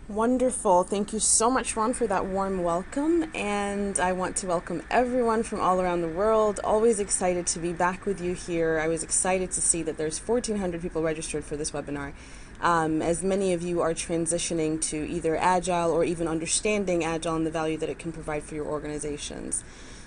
Wonderful. Thank you so much, Ron, for that warm welcome. And I want to welcome everyone from all around the world. Always excited to be back with you here. I was excited to see that there's 1,400 people registered for this webinar. As many of you are transitioning to either Agile or even understanding Agile and the value that it can provide for your organizations.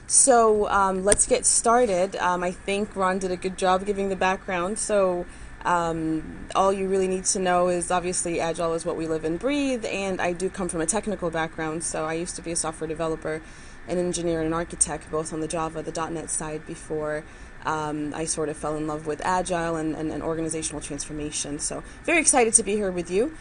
So let's get started. I think Ron did a good job giving the background. So all you really need to know is obviously Agile is what we live and breathe, and I do come from a technical background, so I used to be a software developer, an engineer, and an architect, both on the Java, the .NET side before I sort of fell in love with Agile and organizational transformation. So very excited to be here with you.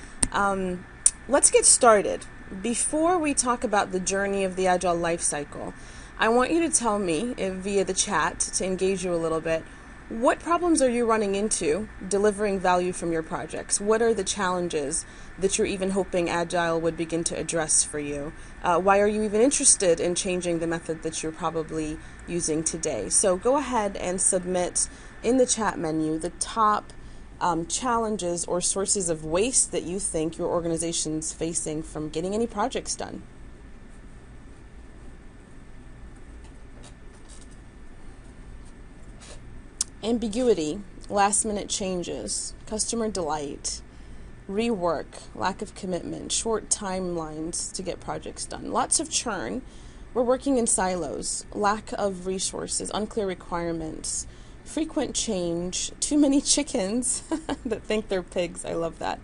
Let's get started. Before we talk about the journey of the Agile Lifecycle, I want you to tell me via the chat to engage you a little bit. What problems are you running into delivering value from your projects? What are the challenges that you're even hoping Agile would begin to address for you? Why are you even interested in changing the method that you're probably using today? So go ahead and submit in the chat menu the top challenges or sources of waste that you think your organization's facing from getting any projects done. Ambiguity, last-minute changes, customer delight, rework, lack of commitment, short timelines to get projects done, lots of churn. We're working in silos, lack of resources, unclear requirements, frequent change, too many chickens that think they're pigs. I love that.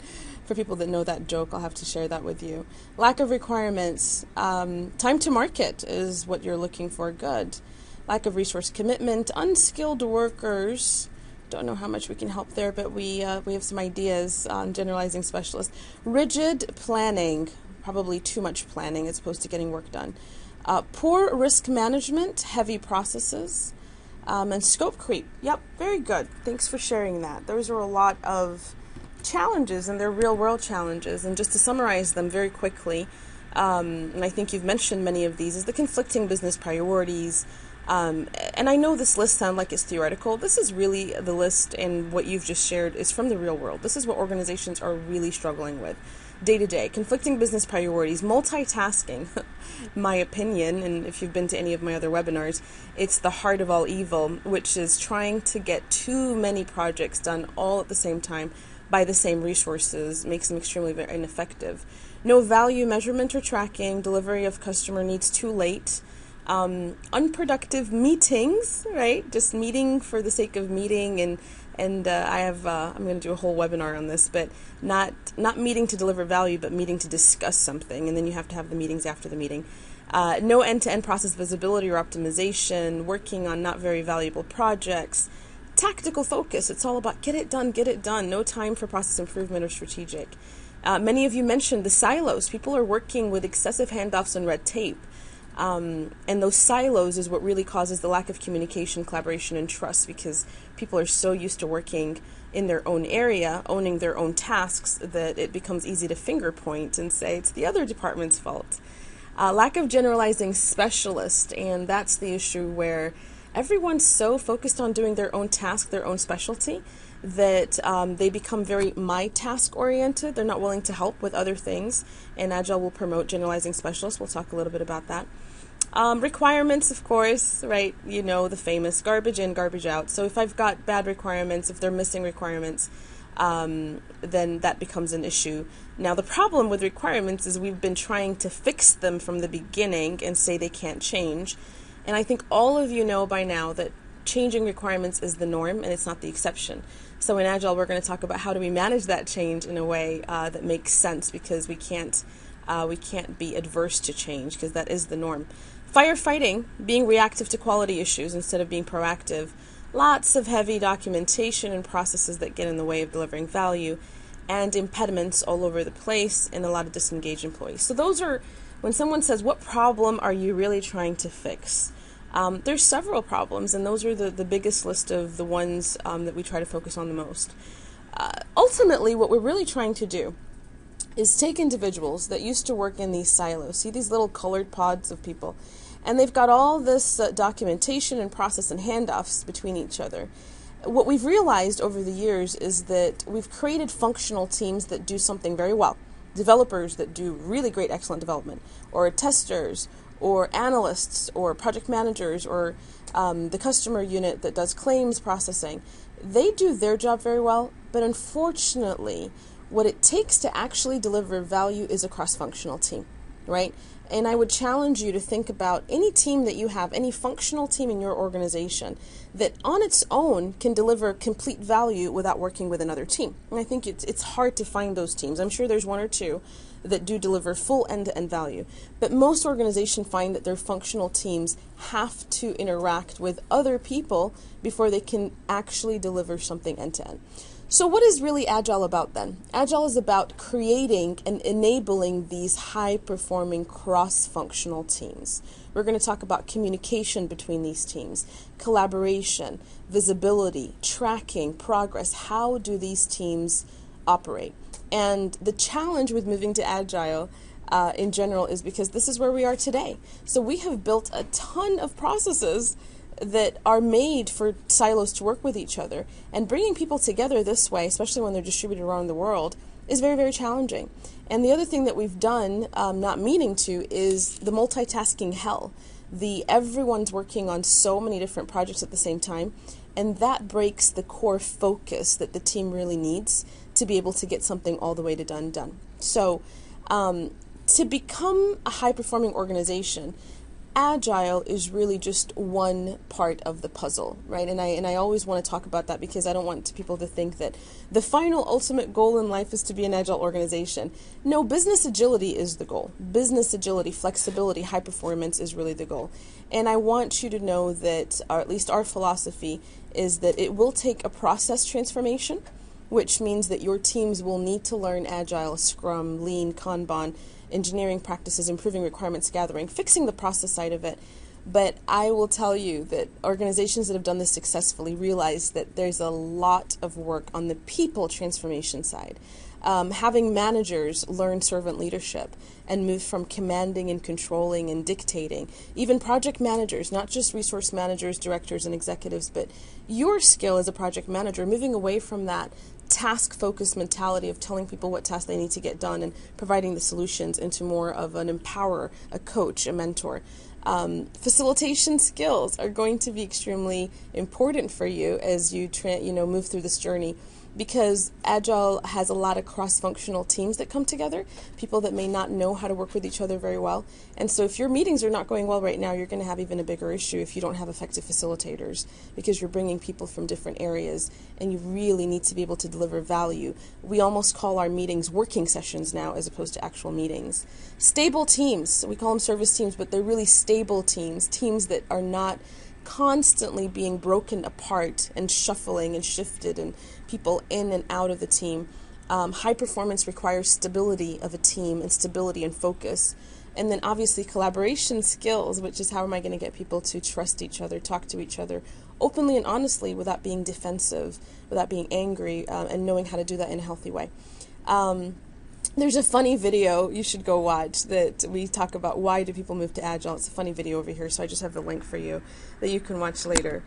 For people that know that joke, I'll have to share that with you. Lack of requirements, time to market is what you're looking for. Good. Lack of resource commitment, unskilled workers. Don't know how much we can help there, but we have some ideas on generalizing specialists. Rigid planning, probably too much planning as opposed to getting work done. Poor risk management, heavy processes, and scope creep. Yep, very good. Thanks for sharing that. Those are a lot of challenges, and they're real-world challenges. And just to summarize them very quickly, and I think you've mentioned many of these, is the conflicting business priorities. And I know this list sounds like it's theoretical. This is really the list, and what you've just shared is from the real world. This is what organizations are really struggling with day to day. Conflicting business priorities, multitasking, my opinion, and if you've been to any of my other webinars, it's the heart of all evil, which is trying to get too many projects done all at the same time by the same resources, makes them extremely very ineffective. No value measurement or tracking, delivery of customer needs too late. Unproductive meetings, right? Just meeting for the sake of meeting, and I'm going to do a whole webinar on this, but not meeting to deliver value, but meeting to discuss something, and then you have to have the meetings after the meeting. No end-to-end process visibility or optimization, working on not very valuable projects, tactical focus. It's all about get it done. No time for process improvement or strategic. Many of you mentioned the silos. People are working with excessive handoffs and red tape. And those silos is what really causes the lack of communication, collaboration, and trust, because people are so used to working in their own area, owning their own tasks, that it becomes easy to finger point and say it's the other department's fault. Lack of generalizing specialist, and that's the issue where everyone's so focused on doing their own task, their own specialty, that they become very my task oriented. They're not willing to help with other things, and Agile will promote generalizing specialists. We'll talk a little bit about that. Requirements, of course, right? You know, the famous garbage in, garbage out. So if I've got bad requirements, if they're missing requirements, then that becomes an issue. Now, the problem with requirements is we've been trying to fix them from the beginning and say they can't change. And I think all of you know by now that changing requirements is the norm and it's not the exception. So in Agile, we're going to talk about how do we manage that change in a way that makes sense, because we can't be adverse to change, because that is the norm. Firefighting, being reactive to quality issues instead of being proactive. Lots of heavy documentation and processes that get in the way of delivering value, and impediments all over the place, and a lot of disengaged employees. So those are, when someone says, what problem are you really trying to fix? There's several problems, and those are the biggest list of the ones that we try to focus on the most. Ultimately, what we're really trying to do is take individuals that used to work in these silos, see these little colored pods of people, and they've got all this documentation and process and handoffs between each other. What we've realized over the years is that we've created functional teams that do something very well. developers that do really great, excellent development, or testers, or analysts, or project managers, or the customer unit that does claims processing. They do their job very well, but unfortunately, what it takes to actually deliver value is a cross-functional team, right? And I would challenge you to think about any team that you have, any functional team in your organization that on its own can deliver complete value without working with another team. And I think it's hard to find those teams. I'm sure there's one or two that do deliver full end-to-end value. But most organizations find that their functional teams have to interact with other people before they can actually deliver something end-to-end. So what is really Agile about then? Agile is about creating and enabling these high-performing cross-functional teams. We're going to talk about communication between these teams, collaboration, visibility, tracking, progress. How do these teams operate? And the challenge with moving to Agile in general is because this is where we are today. So we have built a ton of processes that are made for silos to work with each other, and bringing people together this way, especially when they're distributed around the world, is very, very challenging. And the other thing that we've done, not meaning to, is the multitasking hell. Everyone's working on so many different projects at the same time, and that breaks the core focus that the team really needs to be able to get something all the way to done. So to become a high-performing organization, Agile is really just one part of the puzzle, right? And I always want to talk about that because I don't want people to think that the final ultimate goal in life is to be an Agile organization. No, business agility is the goal. Business agility, flexibility, high performance is really the goal. And I want you to know that, or at least our philosophy, is that it will take a process transformation, which means that your teams will need to learn Agile, Scrum, Lean, Kanban, engineering practices, improving requirements gathering, fixing the process side of it. But I will tell you that organizations that have done this successfully realize that there's a lot of work on the people transformation side. Having managers learn servant leadership and move from commanding and controlling and dictating. Even project managers, not just resource managers, directors, and executives, but your skill as a project manager, moving away from that task-focused mentality of telling people what tasks they need to get done and providing the solutions into more of an empowerer, a coach, a mentor. Facilitation skills are going to be extremely important for you as you move through this journey, because Agile has a lot of cross-functional teams that come together, people that may not know how to work with each other very well. And so if your meetings are not going well right now, you're going to have even a bigger issue if you don't have effective facilitators, because you're bringing people from different areas and you really need to be able to deliver value. We almost call our meetings working sessions now as opposed to actual meetings. Stable teams, we call them service teams, but they're really stable teams that are not constantly being broken apart and shuffling and shifted and people in and out of the team. High performance requires stability of a team and stability and focus. And then obviously collaboration skills, which is how am I going to get people to trust each other, talk to each other openly and honestly without being defensive, without being angry, and knowing how to do that in a healthy way. There's a funny video you should go watch that we talk about why do people move to Agile. It's a funny video over here, so I just have the link for you that you can watch later.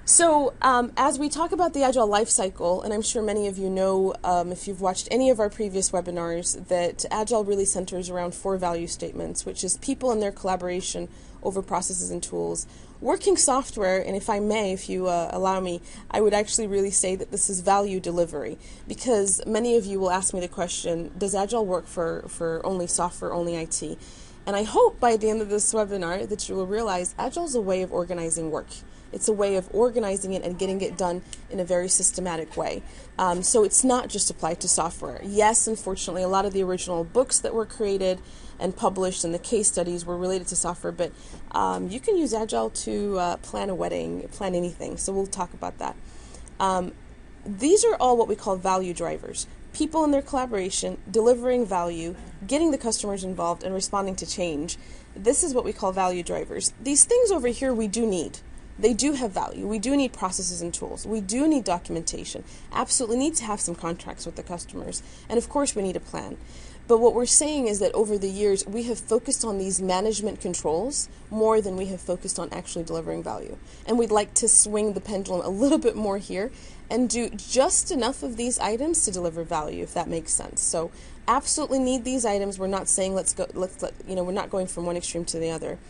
So as we talk about the Agile Lifecycle, and I'm sure many of you know if you've watched any of our previous webinars, that Agile really centers around 4 value statements, which is people and their collaboration over processes and tools, working software, and if I may, if you allow me, I would actually really say that this is value delivery, because many of you will ask me the question, does Agile work for only software, only IT? And I hope by the end of this webinar that you will realize Agile is a way of organizing work. It's a way of organizing it and getting it done in a very systematic way. So it's not just applied to software. Yes, unfortunately, a lot of the original books that were created and published and the case studies were related to software, but you can use Agile to plan a wedding, plan anything. So we'll talk about that. These are all what we call value drivers. People in their collaboration, delivering value, getting the customers involved, and responding to change. This is what we call value drivers. These things over here we do need. They do have value. We do need processes and tools. We do need documentation. Absolutely need to have some contracts with the customers. And of course we need a plan. But what we're saying is that over the years, we have focused on these management controls more than we have focused on actually delivering value. And we'd like to swing the pendulum a little bit more here and do just enough of these items to deliver value, if that makes sense. So absolutely need these items. We're not saying we're not going from one extreme to the other,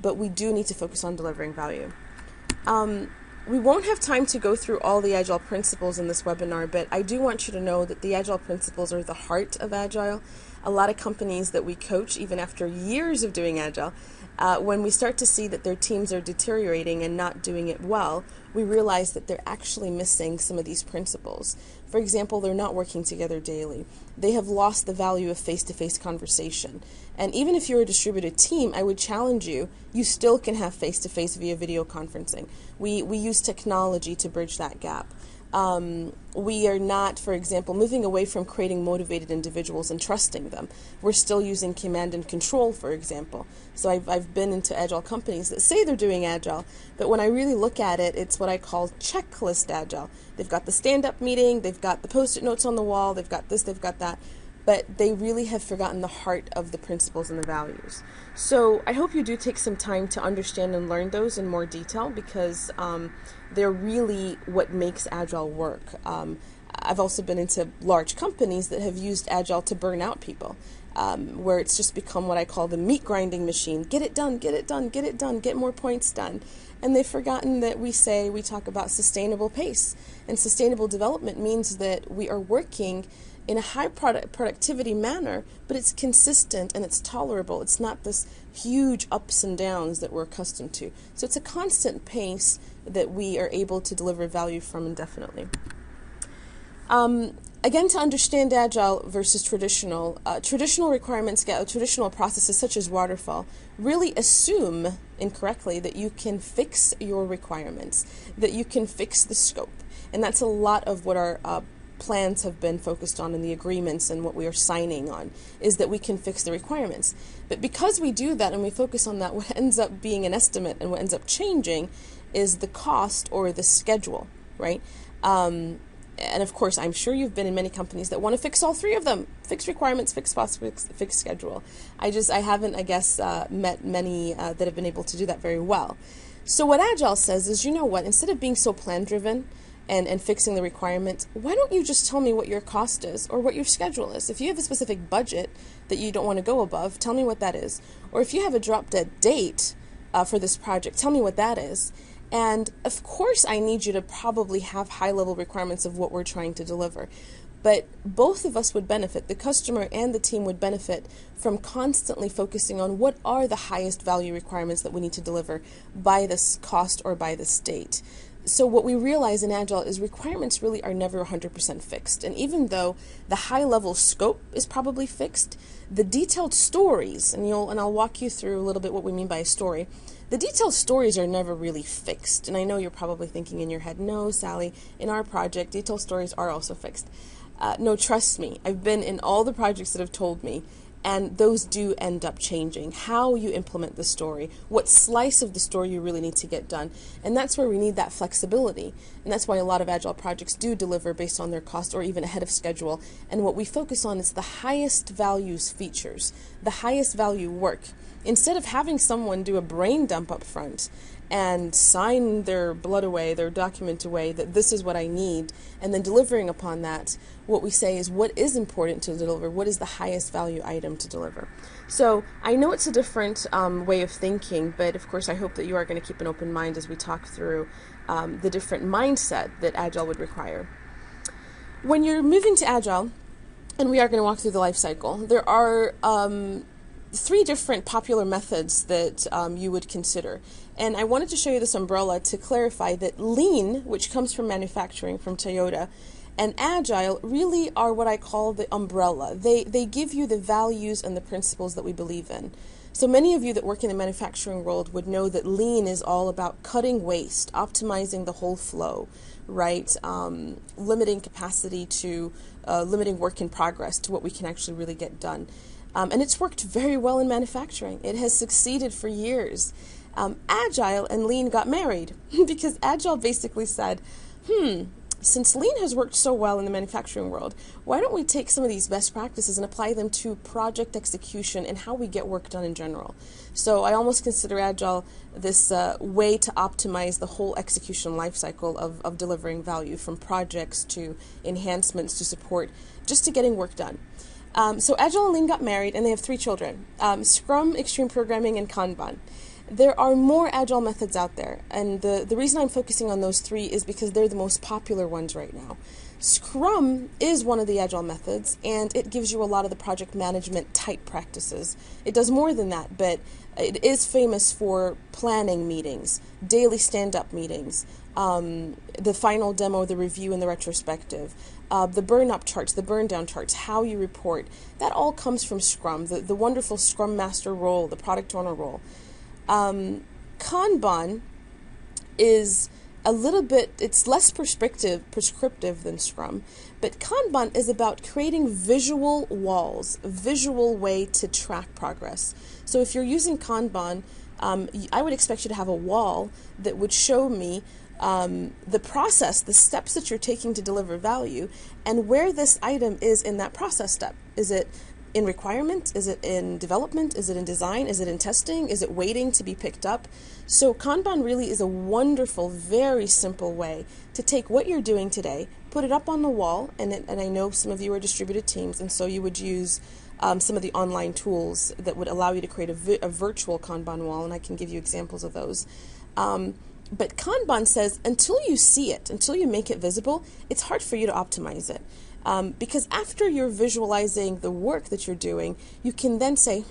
but we do need to focus on delivering value. We won't have time to go through all the Agile principles in this webinar, but I do want you to know that the Agile principles are the heart of Agile. A lot of companies that we coach, even after years of doing Agile, when we start to see that their teams are deteriorating and not doing it well, we realize that they're actually missing some of these principles. For example, they're not working together daily. They have lost the value of face-to-face conversation. And even if you're a distributed team, I would challenge you, you still can have face-to-face via video conferencing. We use technology to bridge that gap. We are not, for example, moving away from creating motivated individuals and trusting them. We're still using command and control, for example. So I've been into Agile companies that say they're doing Agile, but when I really look at it, it's what I call checklist Agile. They've got the stand-up meeting, they've got the post-it notes on the wall, they've got this, they've got that, but they really have forgotten the heart of the principles and the values. So I hope you do take some time to understand and learn those in more detail, because they're really what makes Agile work. I've also been into large companies that have used Agile to burn out people, where it's just become what I call the meat grinding machine. Get it done, get it done, get it done, get more points done. And they've forgotten that we talk about sustainable pace. And sustainable development means that we are working in a high productivity manner, but it's consistent and it's tolerable. It's not this huge ups and downs that we're accustomed to. So it's a constant pace that we are able to deliver value from indefinitely. Again, to understand Agile versus traditional, traditional requirements, traditional processes such as waterfall really assume incorrectly that you can fix your requirements, that you can fix the scope. And that's a lot of what our plans have been focused on in the agreements, and what we are signing on is that we can fix the requirements. But because we do that and we focus on that, what ends up being an estimate and what ends up changing is the cost or the schedule, right? And of course, I'm sure you've been in many companies that want to fix all three of them: fix requirements, fix cost, fix schedule. I haven't, met many that have been able to do that very well. So what Agile says is, you know what, instead of being so plan-driven and fixing the requirement, why don't you just tell me what your cost is or what your schedule is? If you have a specific budget that you don't want to go above, tell me what that is. Or if you have a drop-dead date for this project, tell me what that is. And of course, I need you to probably have high-level requirements of what we're trying to deliver. But both of us would benefit, the customer and the team would benefit from constantly focusing on what are the highest value requirements that we need to deliver by this cost or by this date. So what we realize in Agile is requirements really are never 100% fixed. And even though the high-level scope is probably fixed, the detailed stories, and I'll walk you through a little bit what we mean by a story, the detailed stories are never really fixed. And I know you're probably thinking in your head, no, Sally, in our project, detailed stories are also fixed. No, trust me, I've been in all the projects that have told me, and those do end up changing. How you implement the story, what slice of the story you really need to get done. And that's where we need that flexibility. And that's why a lot of Agile projects do deliver based on their cost or even ahead of schedule. And what we focus on is the highest values features, the highest value work. Instead of having someone do a brain dump up front and sign their blood away, their document away, that this is what I need, and then delivering upon that, what we say is what is important to deliver, what is the highest value item to deliver. So I know it's a different way of thinking, but of course I hope that you are going to keep an open mind as we talk through the different mindset that Agile would require. When you're moving to Agile, and we are going to walk through the life cycle, there are 3 different popular methods that you would consider. And I wanted to show you this umbrella to clarify that Lean, which comes from manufacturing, from Toyota, and Agile really are what I call the umbrella. They give you the values and the principles that we believe in. So many of you that work in the manufacturing world would know that Lean is all about cutting waste, optimizing the whole flow, right? Limiting capacity to limiting work in progress to what we can actually really get done. And it's worked very well in manufacturing. It has succeeded for years. Agile and Lean got married because Agile basically said, since Lean has worked so well in the manufacturing world, why don't we take some of these best practices and apply them to project execution and how we get work done in general? So I almost consider Agile this way to optimize the whole execution lifecycle of delivering value, from projects to enhancements to support, just to getting work done. So Agile and Lean got married, and they have 3 children, Scrum, Extreme Programming, and Kanban. There are more Agile methods out there, and the reason I'm focusing on those 3 is because they're the most popular ones right now. Scrum is one of the Agile methods, and it gives you a lot of the project management type practices. It does more than that, but it is famous for planning meetings, daily stand-up meetings, the final demo, the review, and the retrospective, the burn-up charts, the burn-down charts, how you report. That all comes from Scrum, the wonderful ScrumMaster role, the product owner role. Kanban is a little bit, it's less prescriptive than Scrum, but Kanban is about creating visual walls, a visual way to track progress. So if you're using Kanban, I would expect you to have a wall that would show me the process, the steps that you're taking to deliver value, and where this item is in that process step. Is it in requirement? Is it in development? Is it in design? Is it in testing? Is it waiting to be picked up? So Kanban really is a wonderful, very simple way to take what you're doing today, put it up on the wall, and I know some of you are distributed teams, and so you would use some of the online tools that would allow you to create a virtual Kanban wall, and I can give you examples of those. But Kanban says until you see it, until you make it visible, it's hard for you to optimize it. Because after you're visualizing the work that you're doing, you can then say,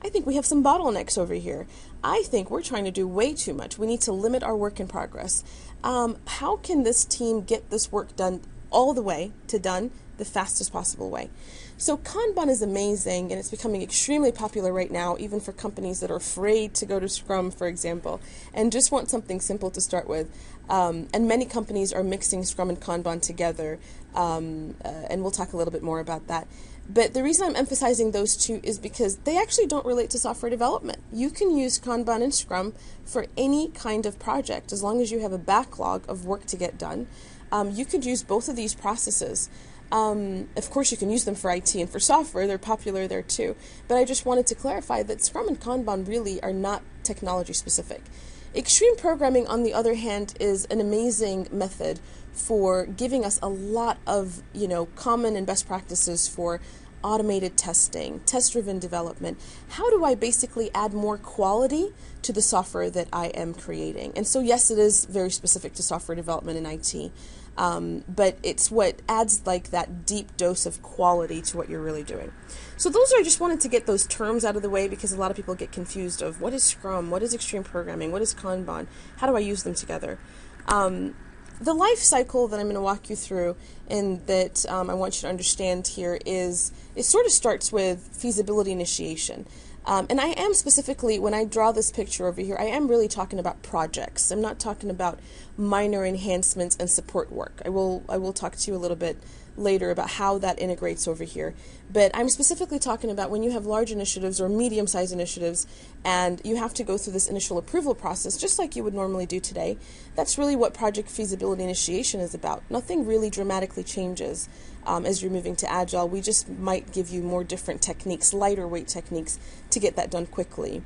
I think we have some bottlenecks over here. I think we're trying to do way too much. We need to limit our work in progress. How can this team get this work done all the way to done the fastest possible way? So Kanban is amazing, and it's becoming extremely popular right now, even for companies that are afraid to go to Scrum, for example, and just want something simple to start with. And many companies are mixing Scrum and Kanban together, and we'll talk a little bit more about that. But the reason I'm emphasizing those 2 is because they actually don't relate to software development. You can use Kanban and Scrum for any kind of project, as long as you have a backlog of work to get done. You could use both of these processes. Of course, you can use them for IT and for software. They're popular there too. But I just wanted to clarify that Scrum and Kanban really are not technology specific. Extreme programming, on the other hand, is an amazing method for giving us a lot of, common and best practices for automated testing, test-driven development. How do I basically add more quality to the software that I am creating? And so, yes, it is very specific to software development and IT. But it's what adds like that deep dose of quality to what you're really doing. So I just wanted to get those terms out of the way, because a lot of people get confused of what is Scrum, what is extreme programming, what is Kanban, how do I use them together? The life cycle that I'm going to walk you through and that I want you to understand here is, it sort of starts with feasibility initiation. And I am specifically, when I draw this picture over here, I am really talking about projects. I'm not talking about minor enhancements and support work. I will talk to you a little bit later about how that integrates over here. But I'm specifically talking about when you have large initiatives or medium-sized initiatives and you have to go through this initial approval process just like you would normally do today. That's really what project feasibility initiation is about. Nothing really dramatically changes as you're moving to Agile. We just might give you more different techniques, lighter weight techniques, to get that done quickly.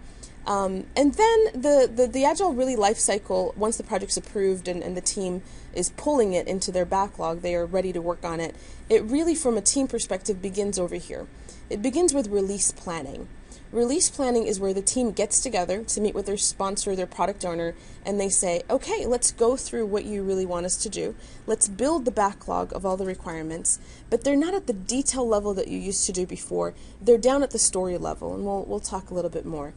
And then the Agile really life cycle, once the project's approved and the team is pulling it into their backlog, they are ready to work on it. It really, from a team perspective, begins over here. It begins with release planning. Release planning is where the team gets together to meet with their sponsor, their product owner, and they say, okay, let's go through what you really want us to do. Let's build the backlog of all the requirements, but they're not at the detail level that you used to do before. They're down at the story level, and we'll talk a little bit more.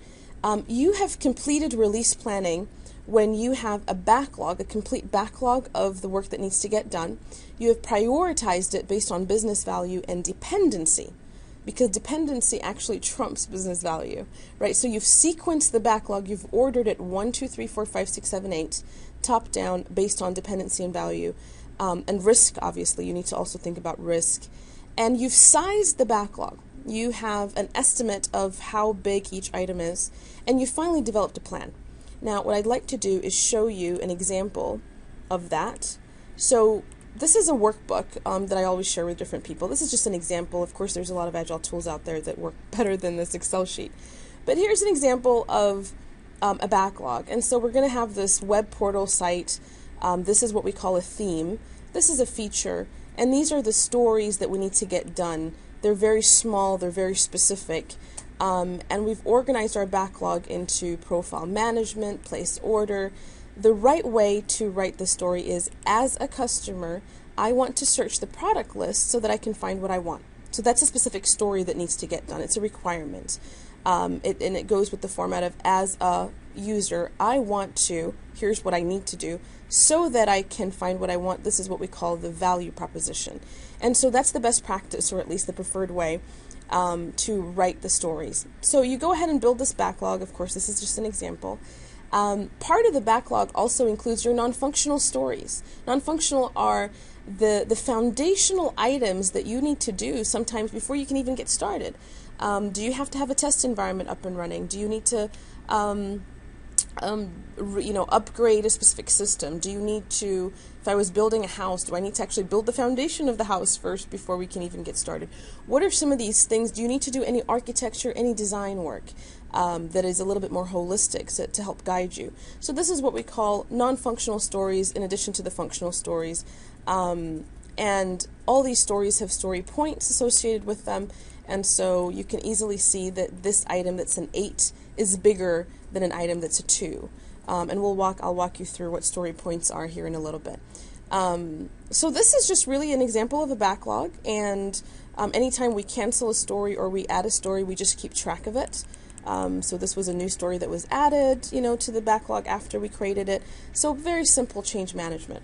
You have completed release planning when you have a backlog, a complete backlog of the work that needs to get done. You have prioritized it based on business value and dependency, because dependency actually trumps business value, right? So you've sequenced the backlog, you've ordered it 1, 2, 3, 4, 5, 6, 7, 8, top down based on dependency and value. And risk, obviously, you need to also think about risk. And you've sized the backlog. You have an estimate of how big each item is, and you finally developed a plan. Now, what I'd like to do is show you an example of that. So this is a workbook that I always share with different people. This is just an example. Of course, there's a lot of Agile tools out there that work better than this Excel sheet. But here's an example of a backlog. And so we're going to have this web portal site. This is what we call a theme. This is a feature. And these are the stories that we need to get done. They're very small. They're very specific. And we've organized our backlog into profile management, place order. The right way to write the story is, as a customer, I want to search the product list so that I can find what I want. So that's a specific story that needs to get done. It's a requirement. And it goes with the format of, as a user, I want to, here's what I need to do so that I can find what I want. This is what we call the value proposition. And so that's the best practice, or at least the preferred way to write the stories. So you go ahead and build this backlog. Of course, this is just an example. Part of the backlog also includes your non-functional stories. Non-functional are the foundational items that you need to do sometimes before you can even get started. Do you have to have a test environment up and running? Do you need to upgrade a specific system? Do you need to, if I was building a house, do I need to actually build the foundation of the house first before we can even get started? What are some of these things? Do you need to do any architecture, any design work that is a little bit more holistic to help guide you? So this is what we call non-functional stories in addition to the functional stories. And all these stories have story points associated with them. And so you can easily see that this item that's an 8 is bigger than an item that's a 2. And I'll walk you through what story points are here in a little bit. So this is just really an example of a backlog. And anytime we cancel a story or we add a story, we just keep track of it. So this was a new story that was added, to the backlog after we created it. So very simple change management.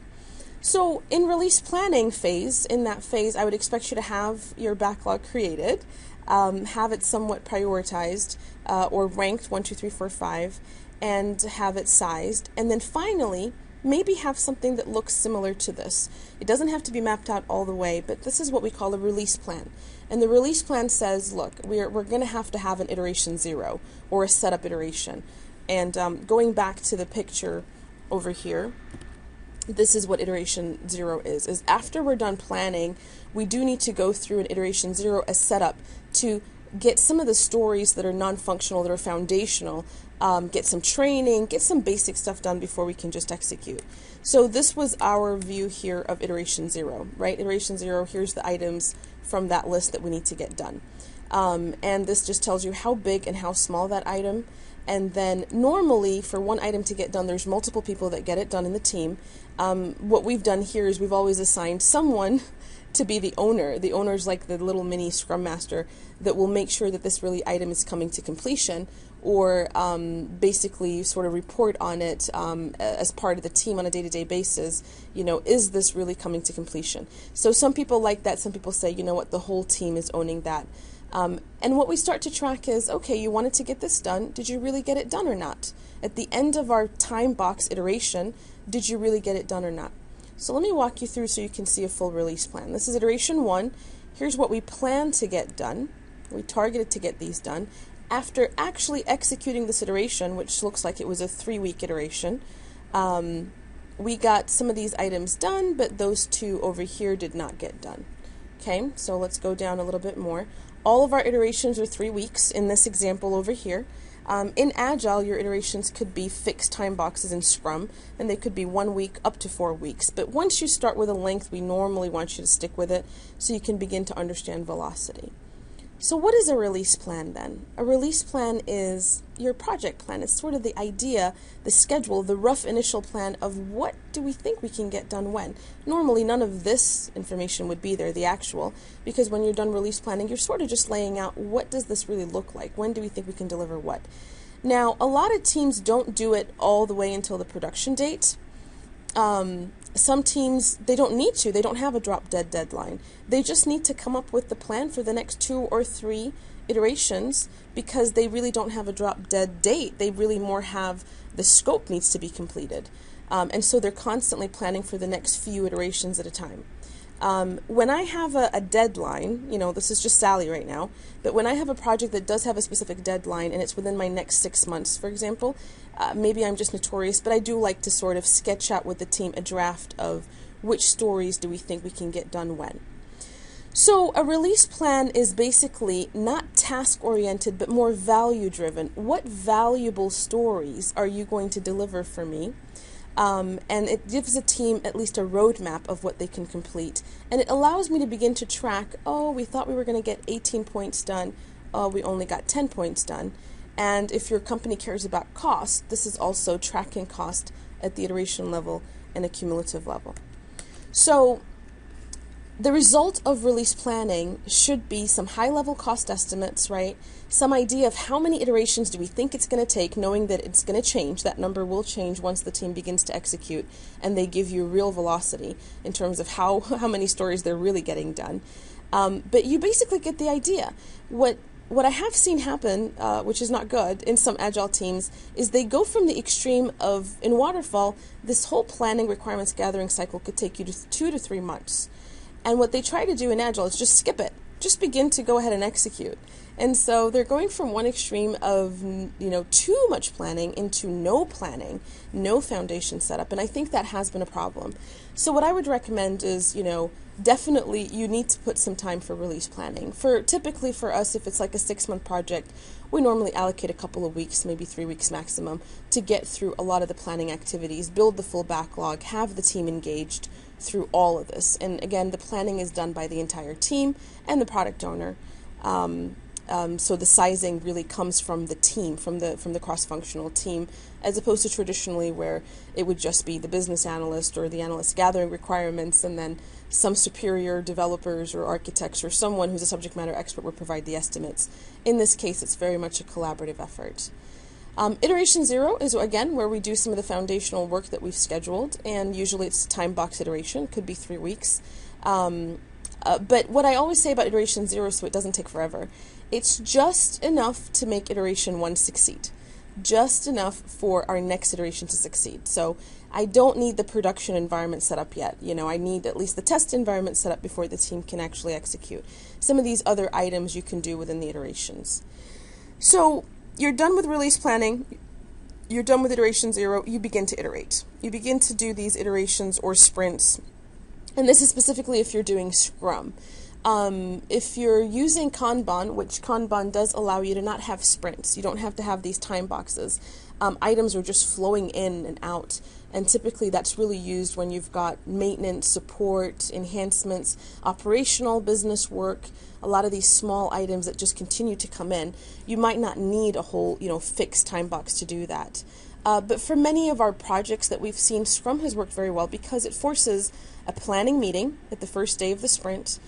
So in release planning phase, in that phase, I would expect you to have your backlog created, have it somewhat prioritized or ranked 1, 2, 3, 4, 5, and have it sized. And then finally, maybe have something that looks similar to this. It doesn't have to be mapped out all the way, but this is what we call a release plan. And the release plan says, look, we're going to have an iteration 0 or a setup iteration. And going back to the picture over here, this is what iteration 0 is after we're done planning, we do need to go through an iteration 0 as setup to get some of the stories that are non-functional, that are foundational, get some training, get some basic stuff done before we can just execute. So this was our view here of iteration 0, right? Iteration 0, here's the items from that list that we need to get done. And this just tells you how big and how small that item. And then normally for one item to get done, there's multiple people that get it done in the team. What we've done here is we've always assigned someone to be the owner. The owner's like the little mini ScrumMaster that will make sure that this really item is coming to completion, or basically sort of report on it as part of the team on a day-to-day basis. Is this really coming to completion? So some people like that. Some people say, you know what, the whole team is owning that. And what we start to track is, okay, you wanted to get this done. Did you really get it done or not? At the end of our time box iteration, did you really get it done or not? So let me walk you through so you can see a full release plan. This is iteration 1. Here's what we plan to get done. We targeted to get these done. After actually executing this iteration, which looks like it was a 3-week iteration, we got some of these items done, but those 2 over here did not get done. Okay, so let's go down a little bit more. All of our iterations are 3 weeks in this example over here. In Agile, your iterations could be fixed time boxes in Scrum, and they could be 1 week up to 4 weeks. But once you start with a length, we normally want you to stick with it so you can begin to understand velocity. So what is a release plan then? A release plan is your project plan. It's sort of the idea, the schedule, the rough initial plan of what do we think we can get done when. Normally none of this information would be there, the actual, because when you're done release planning, you're sort of just laying out what does this really look like? When do we think we can deliver what? Now, a lot of teams don't do it all the way until the production date. Some teams, they don't need to. They don't have a drop-dead deadline. They just need to come up with the plan for the next 2 or 3 iterations because they really don't have a drop-dead date. They really more have the scope needs to be completed. And so they're constantly planning for the next few iterations at a time. When I have a deadline, this is just Sally right now, but when I have a project that does have a specific deadline and it's within my next 6 months, for example, maybe I'm just notorious, but I do like to sort of sketch out with the team a draft of which stories do we think we can get done when. So a release plan is basically not task-oriented, but more value-driven. What valuable stories are you going to deliver for me? And it gives a team at least a roadmap of what they can complete. And it allows me to begin to track, we thought we were going to get 18 points done. We only got 10 points done. And if your company cares about cost, this is also tracking cost at the iteration level and a cumulative level. So the result of release planning should be some high-level cost estimates, right? Some idea of how many iterations do we think it's going to take, knowing that it's going to change. That number will change once the team begins to execute, and they give you real velocity in terms of how many stories they're really getting done. But you basically get the idea. What I have seen happen, which is not good, in some Agile teams, is they go from the extreme of, in Waterfall, this whole planning requirements gathering cycle could take you to 2 to 3 months. And what they try to do in Agile is just skip it. Just begin to go ahead and execute. And so they're going from one extreme of, too much planning into no planning, no foundation setup. And I think that has been a problem. So what I would recommend is, definitely you need to put some time for release planning. Typically for us, if it's like a 6-month project, we normally allocate a couple of weeks, maybe 3 weeks maximum, to get through a lot of the planning activities, build the full backlog, have the team engaged through all of this. And again, the planning is done by the entire team and the product owner. So the sizing really comes from the team, from the cross-functional team, as opposed to traditionally where it would just be the business analyst or the analyst gathering requirements, and then some superior developers or architects or someone who's a subject matter expert would provide the estimates. In this case, it's very much a collaborative effort. Iteration 0 is, again, where we do some of the foundational work that we've scheduled, and usually it's time box iteration, could be 3 weeks. But what I always say about iteration 0, so it doesn't take forever, it's just enough to make iteration 1 succeed. Just enough for our next iteration to succeed. So I don't need the production environment set up yet. I need at least the test environment set up before the team can actually execute. Some of these other items you can do within the iterations. So you're done with release planning, you're done with iteration 0, you begin to iterate. You begin to do these iterations or sprints. And this is specifically if you're doing Scrum. If you're using Kanban, which Kanban does allow you to not have sprints, you don't have to have these time boxes. Items are just flowing in and out. And typically that's really used when you've got maintenance, support, enhancements, operational business work, a lot of these small items that just continue to come in. You might not need a whole, fixed time box to do that. But for many of our projects that we've seen, Scrum has worked very well because it forces a planning meeting at the first day of the sprint.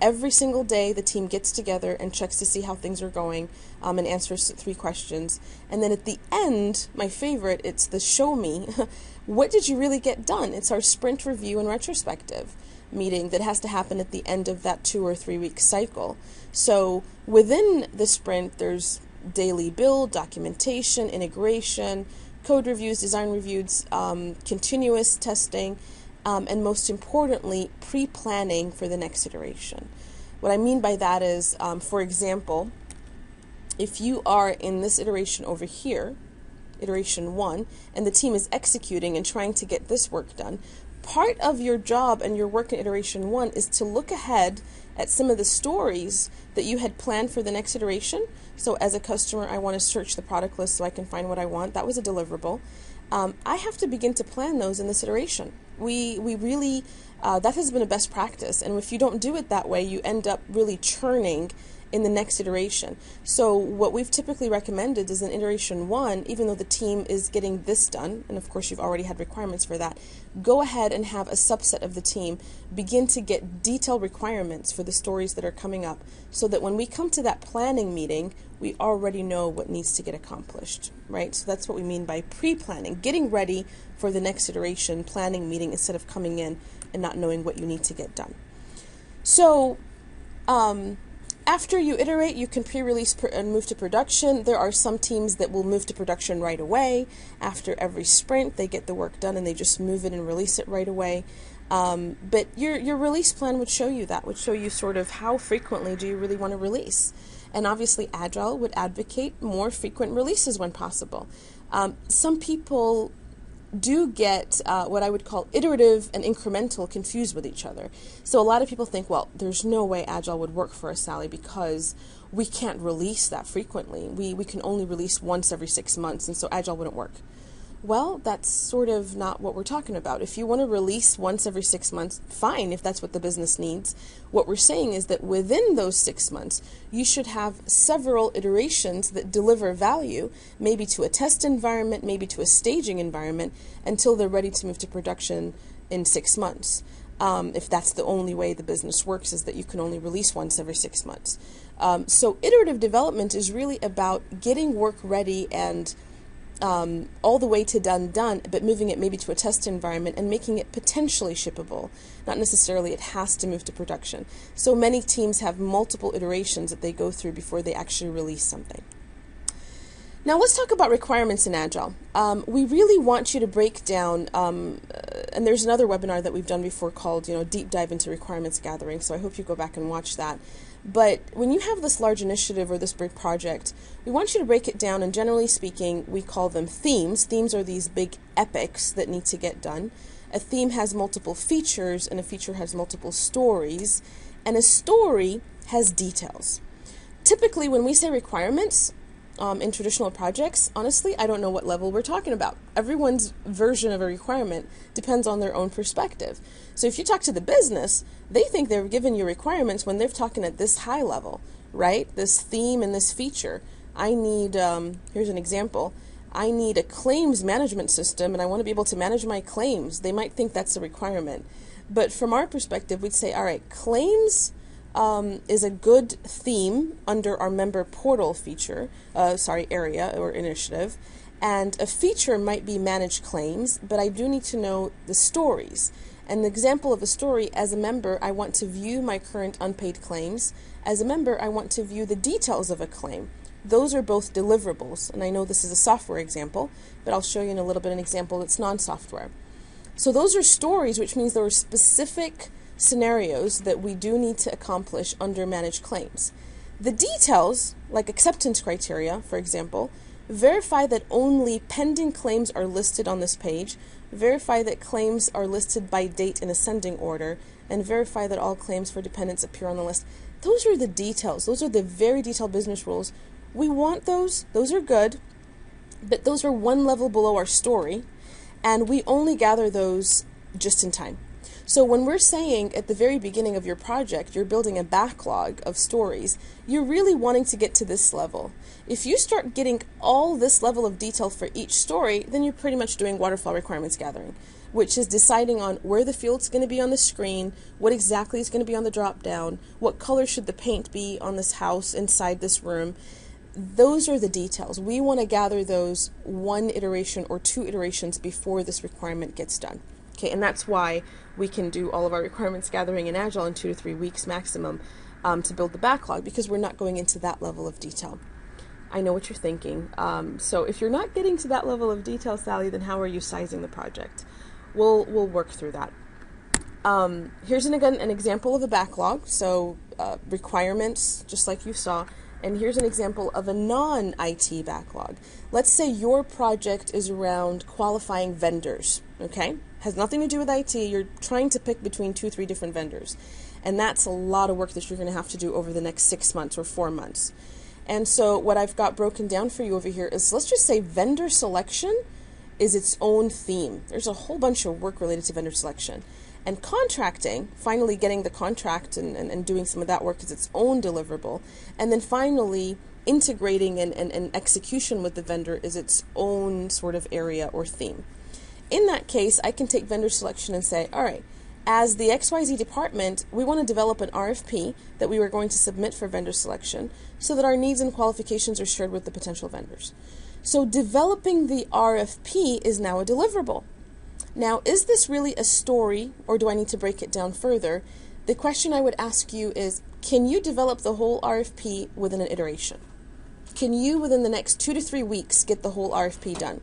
Every single day, the team gets together and checks to see how things are going and answers 3 questions. And then at the end, my favorite, it's the show me. What did you really get done? It's our sprint review and retrospective meeting that has to happen at the end of that 2 or 3 week cycle. So within the sprint, there's daily build, documentation, integration, code reviews, design reviews, continuous testing, and most importantly, pre-planning for the next iteration. What I mean by that is, for example, if you are in this iteration over here, iteration 1, and the team is executing and trying to get this work done, part of your job and your work in iteration 1 is to look ahead at some of the stories that you had planned for the next iteration. So as a customer, I want to search the product list so I can find what I want. That was a deliverable. I have to begin to plan those in this iteration. We really, that has been a best practice. And if you don't do it that way, you end up really churning in the next iteration. So what we've typically recommended is in iteration 1, even though the team is getting this done, and of course you've already had requirements for that, go ahead and have a subset of the team begin to get detailed requirements for the stories that are coming up, so that when we come to that planning meeting, we already know what needs to get accomplished, right? So that's what we mean by pre-planning, getting ready for the next iteration planning meeting instead of coming in and not knowing what you need to get done. So, after you iterate, you can pre-release and move to production. There are some teams that will move to production right away. After every sprint, they get the work done and they just move it and release it right away. But your release plan would show you that, would show you sort of how frequently do you really want to release. And obviously Agile would advocate more frequent releases when possible. Some people do get what I would call iterative and incremental confused with each other. So a lot of people think, well, there's no way Agile would work for us, Sally, because we can't release that frequently. We can only release once every 6 months, and so Agile wouldn't work. Well, that's sort of not what we're talking about. If you want to release once every 6 months, fine, if that's what the business needs. What we're saying is that within those 6 months, you should have several iterations that deliver value, maybe to a test environment, maybe to a staging environment, until they're ready to move to production in 6 months. If that's the only way the business works, is that you can only release once every 6 months. So iterative development is really about getting work ready and all the way to done, but moving it maybe to a test environment and making it potentially shippable. Not necessarily it has to move to production. So many teams have multiple iterations that they go through before they actually release something. Now let's talk about requirements in Agile. We really want you to break down, and there's another webinar that we've done before called, Deep Dive into Requirements Gathering, so I hope you go back and watch that. But when you have this large initiative or this big project, we want you to break it down, and generally speaking, we call them themes. Themes are these big epics that need to get done. A theme has multiple features, and a feature has multiple stories, and a story has details. Typically, when we say requirements, in traditional projects, honestly, I don't know what level we're talking about. Everyone's version of a requirement depends on their own perspective. So if you talk to the business, they think they're giving you requirements when they're talking at this high level, right? This theme and this feature. I need, here's an example. I need a claims management system and I want to be able to manage my claims. They might think that's a requirement. But from our perspective, we'd say, all right, claims is a good theme under our member portal feature, area or initiative, and a feature might be manage claims, but I do need to know the stories. An example of a story: as a member, I want to view my current unpaid claims. As a member, I want to view the details of a claim. Those are both deliverables, and I know this is a software example, but I'll show you in a little bit an example that's non-software. So those are stories, which means there are specific scenarios that we do need to accomplish under managed claims. The details, like acceptance criteria, for example, verify that only pending claims are listed on this page, verify that claims are listed by date in ascending order, and verify that all claims for dependents appear on the list. Those are the details. Those are the very detailed business rules. We want those. Those are good, but those are one level below our story, and we only gather those just in time. So when we're saying at the very beginning of your project, you're building a backlog of stories, you're really wanting to get to this level. If you start getting all this level of detail for each story, then you're pretty much doing waterfall requirements gathering, which is deciding on where the field's going to be on the screen, what exactly is going to be on the drop down, what color should the paint be on this house inside this room. Those are the details. We want to gather those one iteration or two iterations before this requirement gets done. Okay, and that's why we can do all of our requirements gathering in Agile in 2 to 3 weeks maximum to build the backlog, because we're not going into that level of detail. I know what you're thinking. So if you're not getting to that level of detail, Sally, then how are you sizing the project? We'll work through that. Here's an example of a backlog. So requirements, just like you saw. And here's an example of a non-IT backlog. Let's say your project is around qualifying vendors, okay? Has nothing to do with IT. You're trying to pick between 2-3 different vendors. And that's a lot of work that you're going to have to do over the next 6 months or 4 months. And so what I've got broken down for you over here is, let's just say vendor selection is its own theme. There's a whole bunch of work related to vendor selection. And contracting, finally getting the contract and doing some of that work, is its own deliverable. And then finally, integrating and execution with the vendor is its own sort of area or theme. In that case, I can take vendor selection and say, all right, as the XYZ department, we want to develop an RFP that we were going to submit for vendor selection so that our needs and qualifications are shared with the potential vendors. So developing the RFP is now a deliverable. Now, is this really a story, or do I need to break it down further? The question I would ask you is, can you develop the whole RFP within an iteration? Can you, within the next 2 to 3 weeks, get the whole RFP done?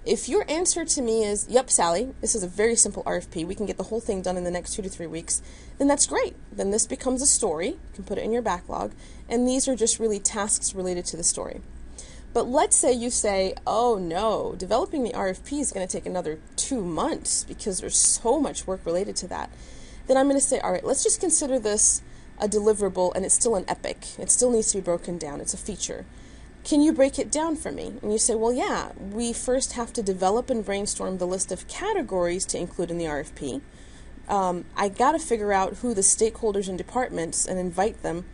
If your answer to me is, yep, Sally, this is a very simple RFP, we can get the whole thing done in the next 2 to 3 weeks, then that's great. Then this becomes a story, you can put it in your backlog, and these are just really tasks related to the story. But let's say you say, oh no, developing the RFP is going to take another 2 months because there's so much work related to that. Then I'm going to say, all right, let's just consider this a deliverable, and it's still an epic. It still needs to be broken down. It's a feature. Can you break it down for me? And you say, well, yeah, we first have to develop and brainstorm the list of categories to include in the RFP. I got to figure out who the stakeholders and departments and invite them.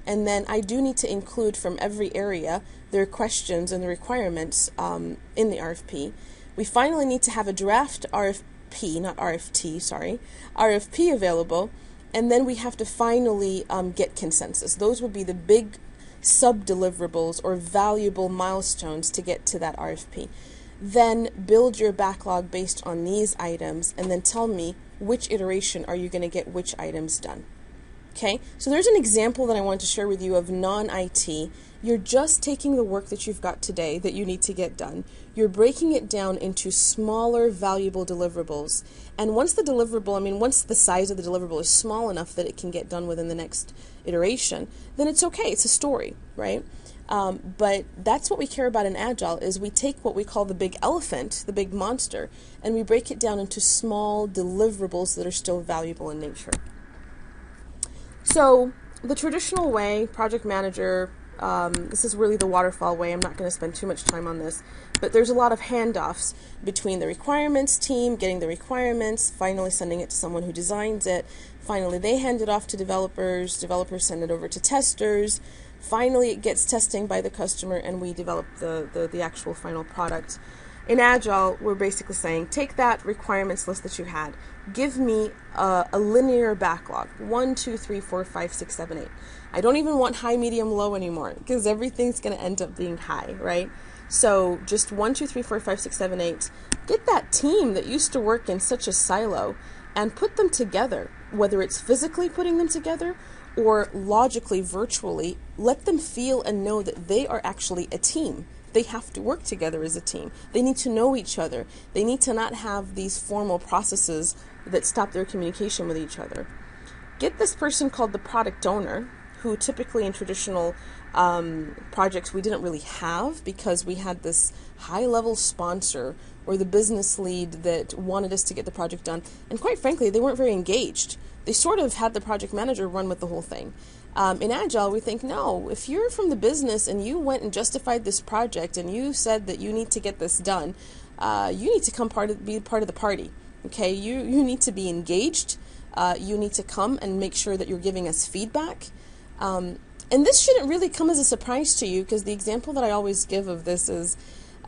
And then I do need to include from every area their questions and the requirements in the RFP. We finally need to have a draft RFP, not RFT, sorry, RFP available. And then we have to finally get consensus. Those would be the big sub-deliverables or valuable milestones to get to that RFP. Then build your backlog based on these items, and then tell me which iteration are you going to get which items done. Okay, so there's an example that I want to share with you of non-IT. You're just taking the work that you've got today that you need to get done. You're breaking it down into smaller, valuable deliverables. And once once the size of the deliverable is small enough that it can get done within the next iteration, then it's okay. It's a story, right? But that's what we care about in Agile, is we take what we call the big elephant, the big monster, and we break it down into small deliverables that are still valuable in nature. So the traditional way, project manager, this is really the waterfall way. I'm not going to spend too much time on this, but there's a lot of handoffs between the requirements team, getting the requirements, finally sending it to someone who designs it. Finally, they hand it off to developers. Developers send it over to testers. Finally, it gets testing by the customer, and we develop the actual final product. In Agile, we're basically saying, take that requirements list that you had, give me a linear backlog, 1, 2, 3, 4, 5, 6, 7, 8. I don't even want high, medium, low anymore, because everything's going to end up being high, right? So just 1, 2, 3, 4, 5, 6, 7, 8. Get that team that used to work in such a silo and put them together, whether it's physically putting them together or logically, virtually. Let them feel and know that they are actually a team. They have to work together as a team. They need to know each other. They need to not have these formal processes that stop their communication with each other. Get this person called the product owner, who typically in traditional projects we didn't really have, because we had this high-level sponsor or the business lead that wanted us to get the project done. And quite frankly, they weren't very engaged. They sort of had the project manager run with the whole thing. In Agile, we think, no, if you're from the business and you went and justified this project and you said that you need to get this done, you need to be part of the party. Okay, you need to be engaged. You need to come and make sure that you're giving us feedback. And this shouldn't really come as a surprise to you, because the example that I always give of this is,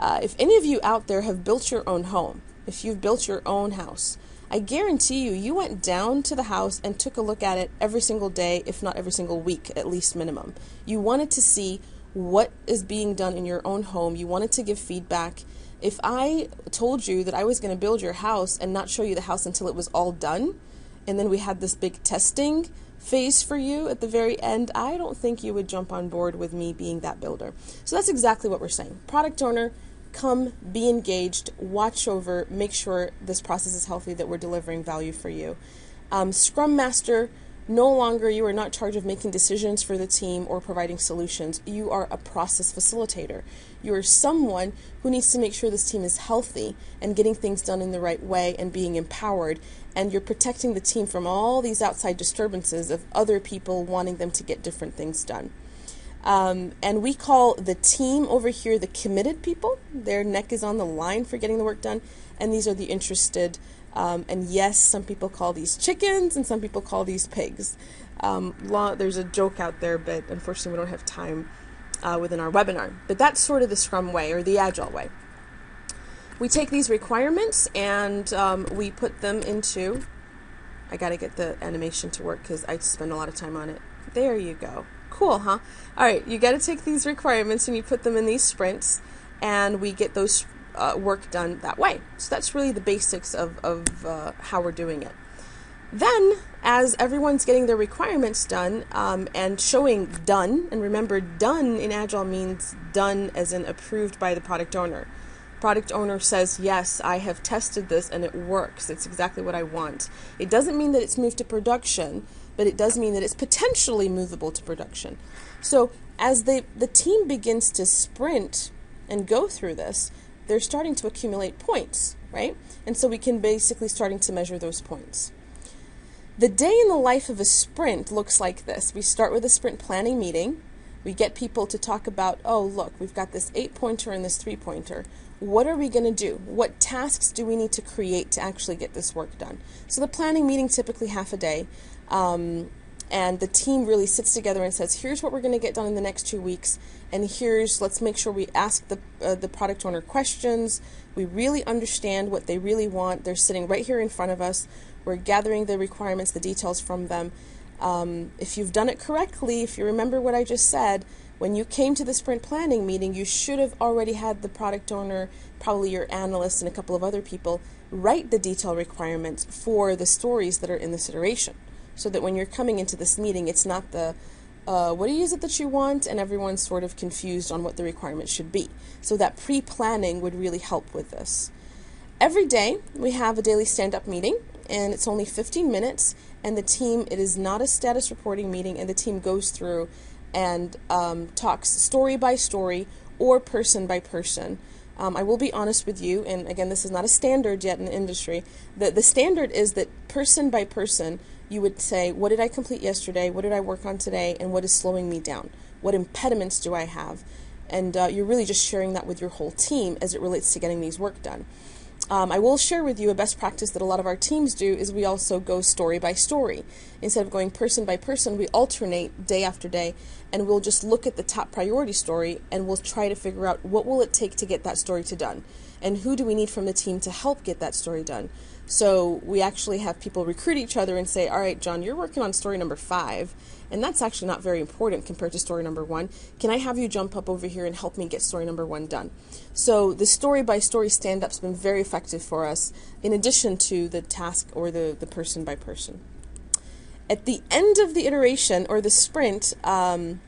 if any of you out there have built your own home, if you've built your own house, I guarantee you went down to the house and took a look at it every single day, if not every single week, at least minimum. You wanted to see what is being done in your own home. You wanted to give feedback. If I told you that I was going to build your house and not show you the house until it was all done, and then we had this big testing phase for you at the very end, I don't think you would jump on board with me being that builder. So that's exactly what we're saying. Product owner, come, be engaged, watch over, make sure this process is healthy, that we're delivering value for you. Scrum Master, no longer you are not charged of making decisions for the team or providing solutions. You are a process facilitator. You are someone who needs to make sure this team is healthy and getting things done in the right way and being empowered. And you're protecting the team from all these outside disturbances of other people wanting them to get different things done. And we call the team over here the committed people. Their neck is on the line for getting the work done. And these are the interested. And yes, some people call these chickens and some people call these pigs. There's a joke out there, but unfortunately we don't have time within our webinar. But that's sort of the Scrum way, or the Agile way. We take these requirements and we put them into, I got to get the animation to work because I spend a lot of time on it. There you go. Cool, huh? All right, you got to take these requirements and you put them in these sprints, and we get those work done that way. So that's really the basics of how we're doing it. Then, as everyone's getting their requirements done and showing done, and remember, done in Agile means done as in approved by the product owner. Product owner says, yes, I have tested this and it works. It's exactly what I want. It doesn't mean that it's moved to production, but it does mean that it's potentially movable to production. So as the team begins to sprint and go through this, they're starting to accumulate points, right? And so we can basically starting to measure those points. The day in the life of a sprint looks like this. We start with a sprint planning meeting. We get people to talk about, oh, look, we've got this 8-pointer and this 3-pointer. What are we going to do? What tasks do we need to create to actually get this work done? So the planning meeting, typically half a day, and the team really sits together and says, here's what we're going to get done in the next 2 weeks, and let's make sure we ask the product owner questions. We really understand what they really want. They're sitting right here in front of us. We're gathering the requirements, the details from them. If you've done it correctly, if you remember what I just said, when you came to the sprint planning meeting, you should have already had the product owner, probably your analyst and a couple of other people, write the detail requirements for the stories that are in this iteration. So that when you're coming into this meeting, it's not what is it that you want, and everyone's sort of confused on what the requirements should be. So that pre-planning would really help with this. Every day, we have a daily stand-up meeting, and it's only 15 minutes, and it is not a status reporting meeting, and the team goes through and talks story by story or person by person. I will be honest with you, and again, this is not a standard yet in the industry. The standard is that person by person, you would say, what did I complete yesterday, what did I work on today, and what is slowing me down? What impediments do I have? And you're really just sharing that with your whole team as it relates to getting these work done. I will share with you a best practice that a lot of our teams do is we also go story by story. Instead of going person by person, we alternate day after day, and we'll just look at the top priority story and we'll try to figure out what will it take to get that story done, and who do we need from the team to help get that story done. So we actually have people recruit each other and say, all right, John, you're working on story number 5, and that's actually not very important compared to story number 1. Can I have you jump up over here and help me get story number 1 done? So the story-by-story stand-up's been very effective for us, in addition to the task or the person-by-person. At the end of the iteration, or the sprint, Tom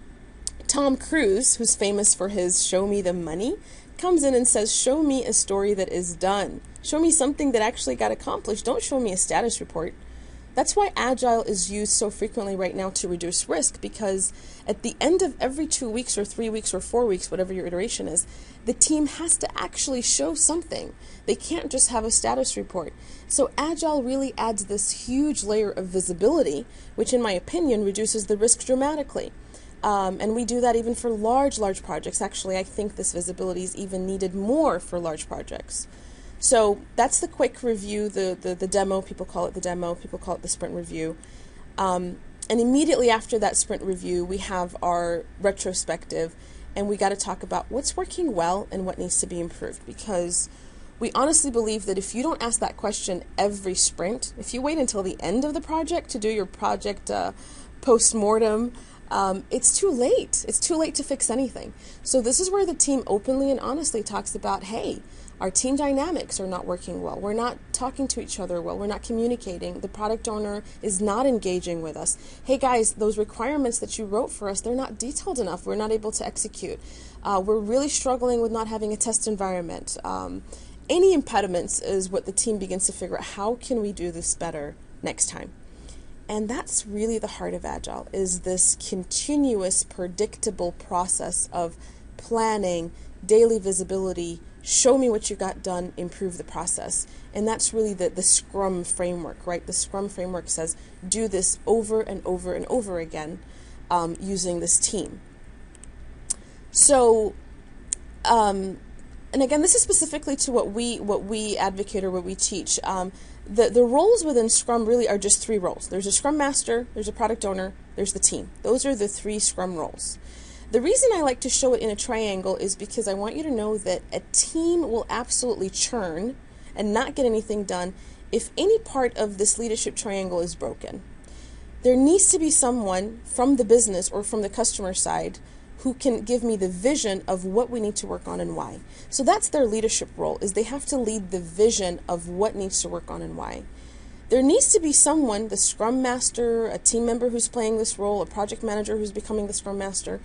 Cruise, who's famous for his show me the money, comes in and says, show me a story that is done. Show me something that actually got accomplished. Don't show me a status report. That's why Agile is used so frequently right now to reduce risk, because at the end of every 2 weeks or 3 weeks or 4 weeks, whatever your iteration is, the team has to actually show something. They can't just have a status report. So Agile really adds this huge layer of visibility, which in my opinion reduces the risk dramatically. And we do that even for large projects. Actually, I think this visibility is even needed more for large projects. So that's the quick review, the demo. People call it the demo. People call it the sprint review. And immediately after that sprint review, we have our retrospective, and we got to talk about what's working well and what needs to be improved, because we honestly believe that if you don't ask that question every sprint, if you wait until the end of the project to do your project post-mortem, it's too late. It's too late to fix anything. So this is where the team openly and honestly talks about, hey, our team dynamics are not working well. We're not talking to each other well. We're not communicating. The product owner is not engaging with us. Hey guys, those requirements that you wrote for us, they're not detailed enough. We're not able to execute. We're really struggling with not having a test environment. Any impediments is what the team begins to figure out. How can we do this better next time? And that's really the heart of Agile, is this continuous, predictable process of planning, daily visibility, show me what you got done, improve the process. And that's really the Scrum framework, right? The Scrum framework says, do this over and over and over again using this team. So, and again, this is specifically to what we advocate or what we teach. The roles within Scrum really are just 3 roles. There's a Scrum Master, there's a product owner, there's the team. Those are the 3 Scrum roles. The reason I like to show it in a triangle is because I want you to know that a team will absolutely churn and not get anything done if any part of this leadership triangle is broken. There needs to be someone from the business or from the customer side who can give me the vision of what we need to work on and why. So that's their leadership role, is they have to lead the vision of what needs to work on and why. There needs to be someone, the Scrum Master, a team member who's playing this role, a project manager who's becoming the Scrum Master,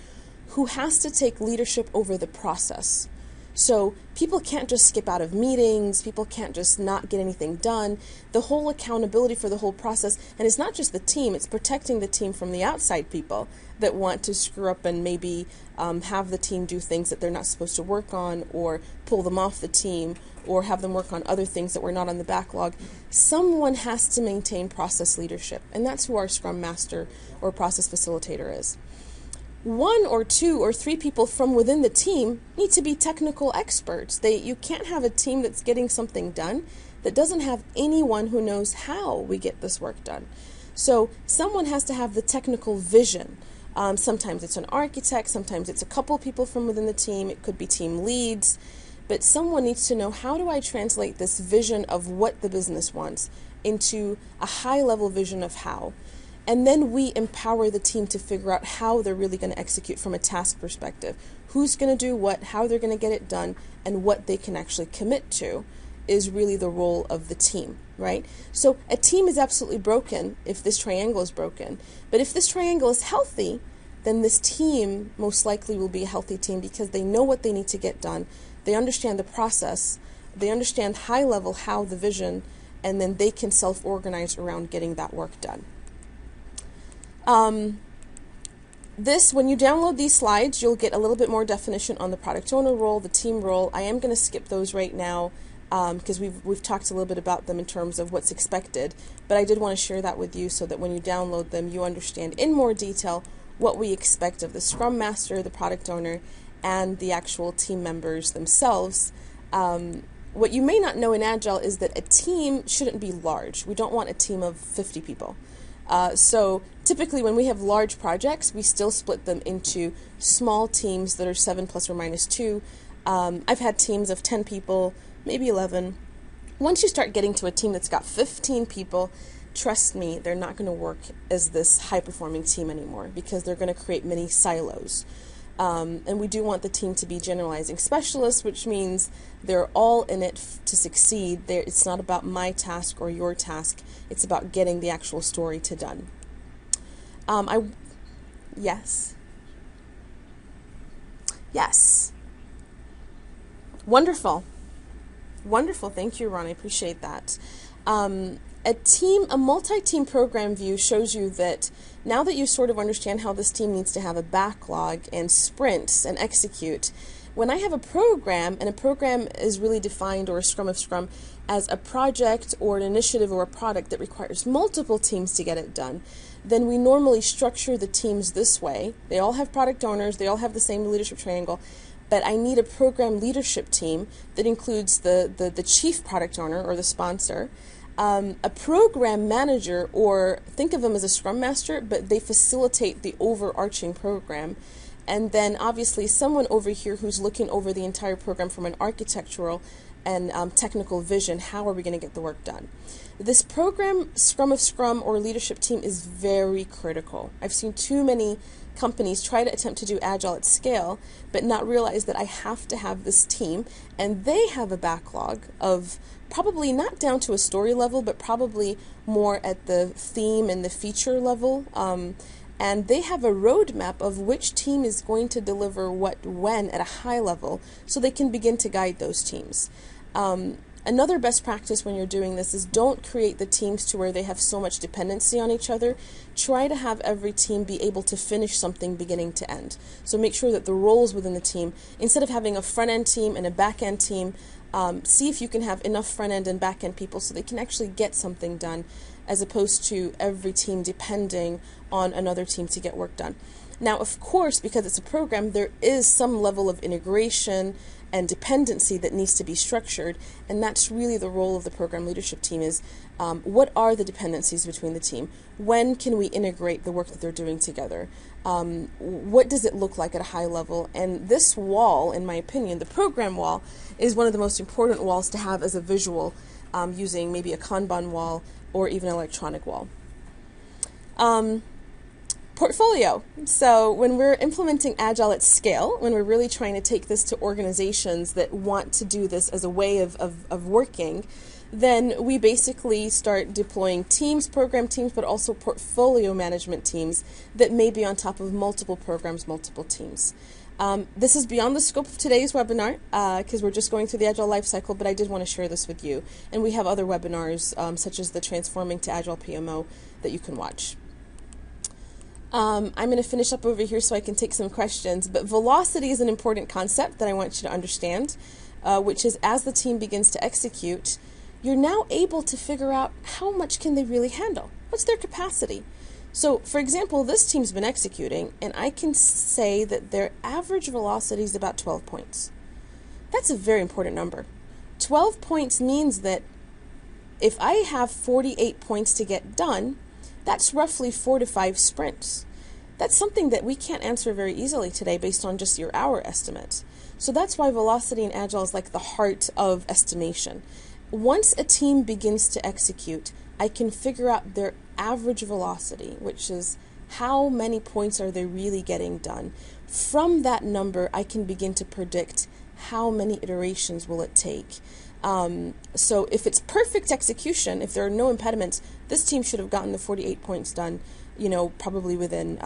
who has to take leadership over the process. So people can't just skip out of meetings, people can't just not get anything done. The whole accountability for the whole process, and it's not just the team, it's protecting the team from the outside people that want to screw up and maybe have the team do things that they're not supposed to work on, or pull them off the team, or have them work on other things that were not on the backlog. Someone has to maintain process leadership, and that's who our Scrum Master or process facilitator is. 1 or 2 or 3 people from within the team need to be technical experts. You can't have a team that's getting something done that doesn't have anyone who knows how we get this work done. So someone has to have the technical vision. Sometimes it's an architect, sometimes it's a couple people from within the team, it could be team leads, but someone needs to know, how do I translate this vision of what the business wants into a high-level vision of how? And then we empower the team to figure out how they're really going to execute from a task perspective. Who's going to do what, how they're going to get it done, and what they can actually commit to is really the role of the team, right? So a team is absolutely broken if this triangle is broken. But if this triangle is healthy, then this team most likely will be a healthy team because they know what they need to get done. They understand the process. They understand high level how the vision, and then they can self-organize around getting that work done. When you download these slides, you'll get a little bit more definition on the product owner role, the team role. I am going to skip those right now because we've talked a little bit about them in terms of what's expected, but I did want to share that with you so that when you download them, you understand in more detail what we expect of the Scrum Master, the product owner, and the actual team members themselves. What you may not know in Agile is that a team shouldn't be large. We don't want a team of 50 people. So typically when we have large projects, we still split them into small teams that are 7 plus or minus 2. I've had teams of 10 people, maybe 11. Once you start getting to a team that's got 15 people, trust me, they're not going to work as this high-performing team anymore because they're going to create many silos. And we do want the team to be generalizing specialists, which means they're all in it to succeed. It's not about my task or your task. It's about getting the actual story to done. Yes. Yes. Wonderful. Wonderful. Thank you, Ron. I appreciate that. A multi-team program view shows you that now that you sort of understand how this team needs to have a backlog and sprints and execute, when I have a program, and a program is really defined, or a Scrum of Scrum, as a project or an initiative or a product that requires multiple teams to get it done, then we normally structure the teams this way. They all have product owners, they all have the same leadership triangle, but I need a program leadership team that includes the chief product owner or the sponsor, a program manager, or think of them as a Scrum Master, but they facilitate the overarching program, and then obviously someone over here who's looking over the entire program from an architectural and technical vision. How are we going to get the work done? This program, Scrum of Scrum or leadership team, is very critical. I've seen too many companies try to attempt to do Agile at scale, but not realize that I have to have this team, and they have a backlog of probably not down to a story level, but probably more at the theme and the feature level. And they have a roadmap of which team is going to deliver what when at a high level, so they can begin to guide those teams. Another best practice when you're doing this is don't create the teams to where they have so much dependency on each other. Try to have every team be able to finish something beginning to end. So make sure that the roles within the team, instead of having a front-end team and a back-end team, see if you can have enough front-end and back-end people so they can actually get something done, as opposed to every team depending on another team to get work done. Now, of course, because it's a program, there is some level of integration and dependency that needs to be structured, and that's really the role of the program leadership team is what are the dependencies between the team? When can we integrate the work that they're doing together? What does it look like at a high level? And this wall, in my opinion, the program wall, is one of the most important walls to have as a visual, using maybe a Kanban wall or even an electronic wall. Portfolio. So when we're implementing Agile at scale, when we're really trying to take this to organizations that want to do this as a way of working, then we basically start deploying teams, program teams, but also portfolio management teams that may be on top of multiple programs, multiple teams. This is beyond the scope of today's webinar because we're just going through the Agile Lifecycle, but I did want to share this with you. And we have other webinars such as the Transforming to Agile PMO that you can watch. I'm going to finish up over here so I can take some questions, but velocity is an important concept that I want you to understand, which is as the team begins to execute, you're now able to figure out how much can they really handle. What's their capacity? So, for example, this team's been executing, and I can say that their average velocity is about 12 points. That's a very important number. 12 points means that if I have 48 points to get done, that's roughly 4 to 5 sprints. That's something that we can't answer very easily today based on just your hour estimates. So that's why velocity in Agile is like the heart of estimation. Once a team begins to execute, I can figure out their average velocity, which is how many points are they really getting done. From that number, I can begin to predict how many iterations will it take. So if it's perfect execution, if there are no impediments, this team should have gotten the 48 points done, probably within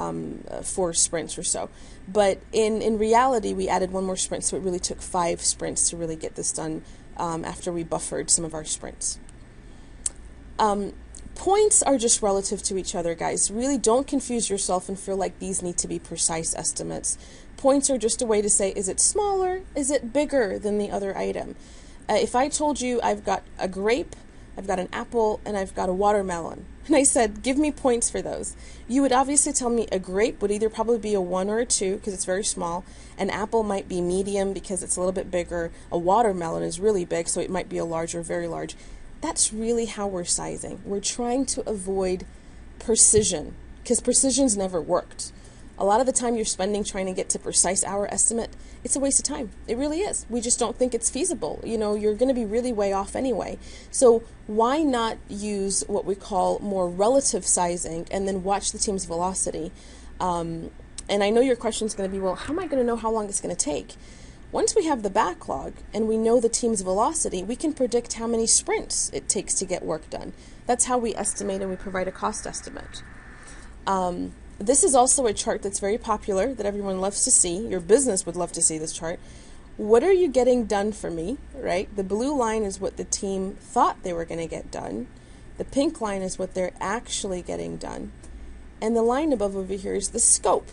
4 sprints or so. But in reality, we added one more sprint, so it really took 5 sprints to really get this done after we buffered some of our sprints. Points are just relative to each other, guys. Really don't confuse yourself and feel like these need to be precise estimates. Points are just a way to say, is it smaller? Is it bigger than the other item? If I told you I've got a grape, I've got an apple, and I've got a watermelon, and I said, give me points for those, you would obviously tell me a grape would either probably be a 1 or a 2 because it's very small, an apple might be medium because it's a little bit bigger, a watermelon is really big, so it might be a large or very large. That's really how we're sizing. We're trying to avoid precision because precision's never worked. A lot of the time you're spending trying to get to precise hour estimate, it's a waste of time. It really is. We just don't think it's feasible. You're going to be really way off anyway. So why not use what we call more relative sizing and then watch the team's velocity? And I know your question is going to be, well, how am I going to know how long it's going to take? Once we have the backlog and we know the team's velocity, we can predict how many sprints it takes to get work done. That's how we estimate and we provide a cost estimate. This is also a chart that's very popular that everyone loves to see. Your business would love to see this chart. What are you getting done for me, right? The blue line is what the team thought they were going to get done. The pink line is what they're actually getting done. And the line above over here is the scope.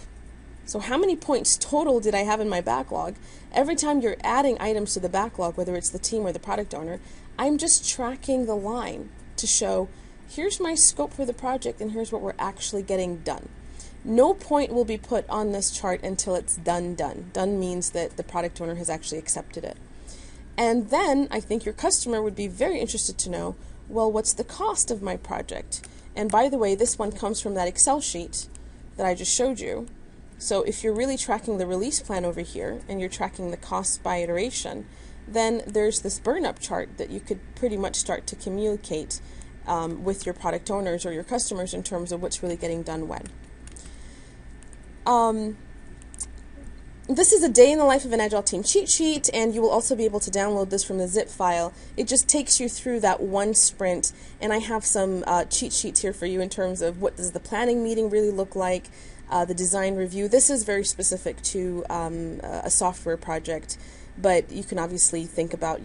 So how many points total did I have in my backlog? Every time you're adding items to the backlog, whether it's the team or the product owner, I'm just tracking the line to show, here's my scope for the project and here's what we're actually getting done. No point will be put on this chart until it's done. Done means that the product owner has actually accepted it. And then I think your customer would be very interested to know, well, what's the cost of my project? And by the way, this one comes from that Excel sheet that I just showed you. So if you're really tracking the release plan over here and you're tracking the cost by iteration, then there's this burn-up chart that you could pretty much start to communicate with your product owners or your customers in terms of what's really getting done when. This is a day in the life of an Agile team cheat sheet, and you will also be able to download this from the zip file. It just takes you through that one sprint, and I have some cheat sheets here for you in terms of what does the planning meeting really look like, the design review. This is very specific to a software project, but you can obviously think about,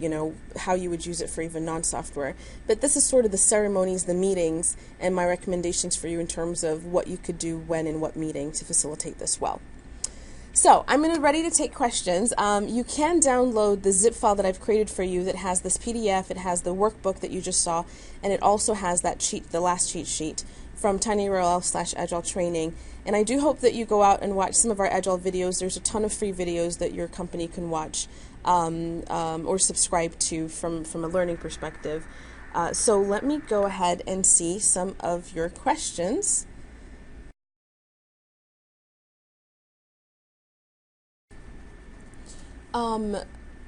how you would use it for even non-software. But this is sort of the ceremonies, the meetings, and my recommendations for you in terms of what you could do when in what meeting to facilitate this well. So I'm ready to take questions. You can download the zip file that I've created for you that has this PDF, it has the workbook that you just saw, and it also has that cheat, the last cheat sheet from tinyurl/Agile Training. And I do hope that you go out and watch some of our Agile videos. There's a ton of free videos that your company can watch or subscribe to from a learning perspective. So let me go ahead and see some of your questions.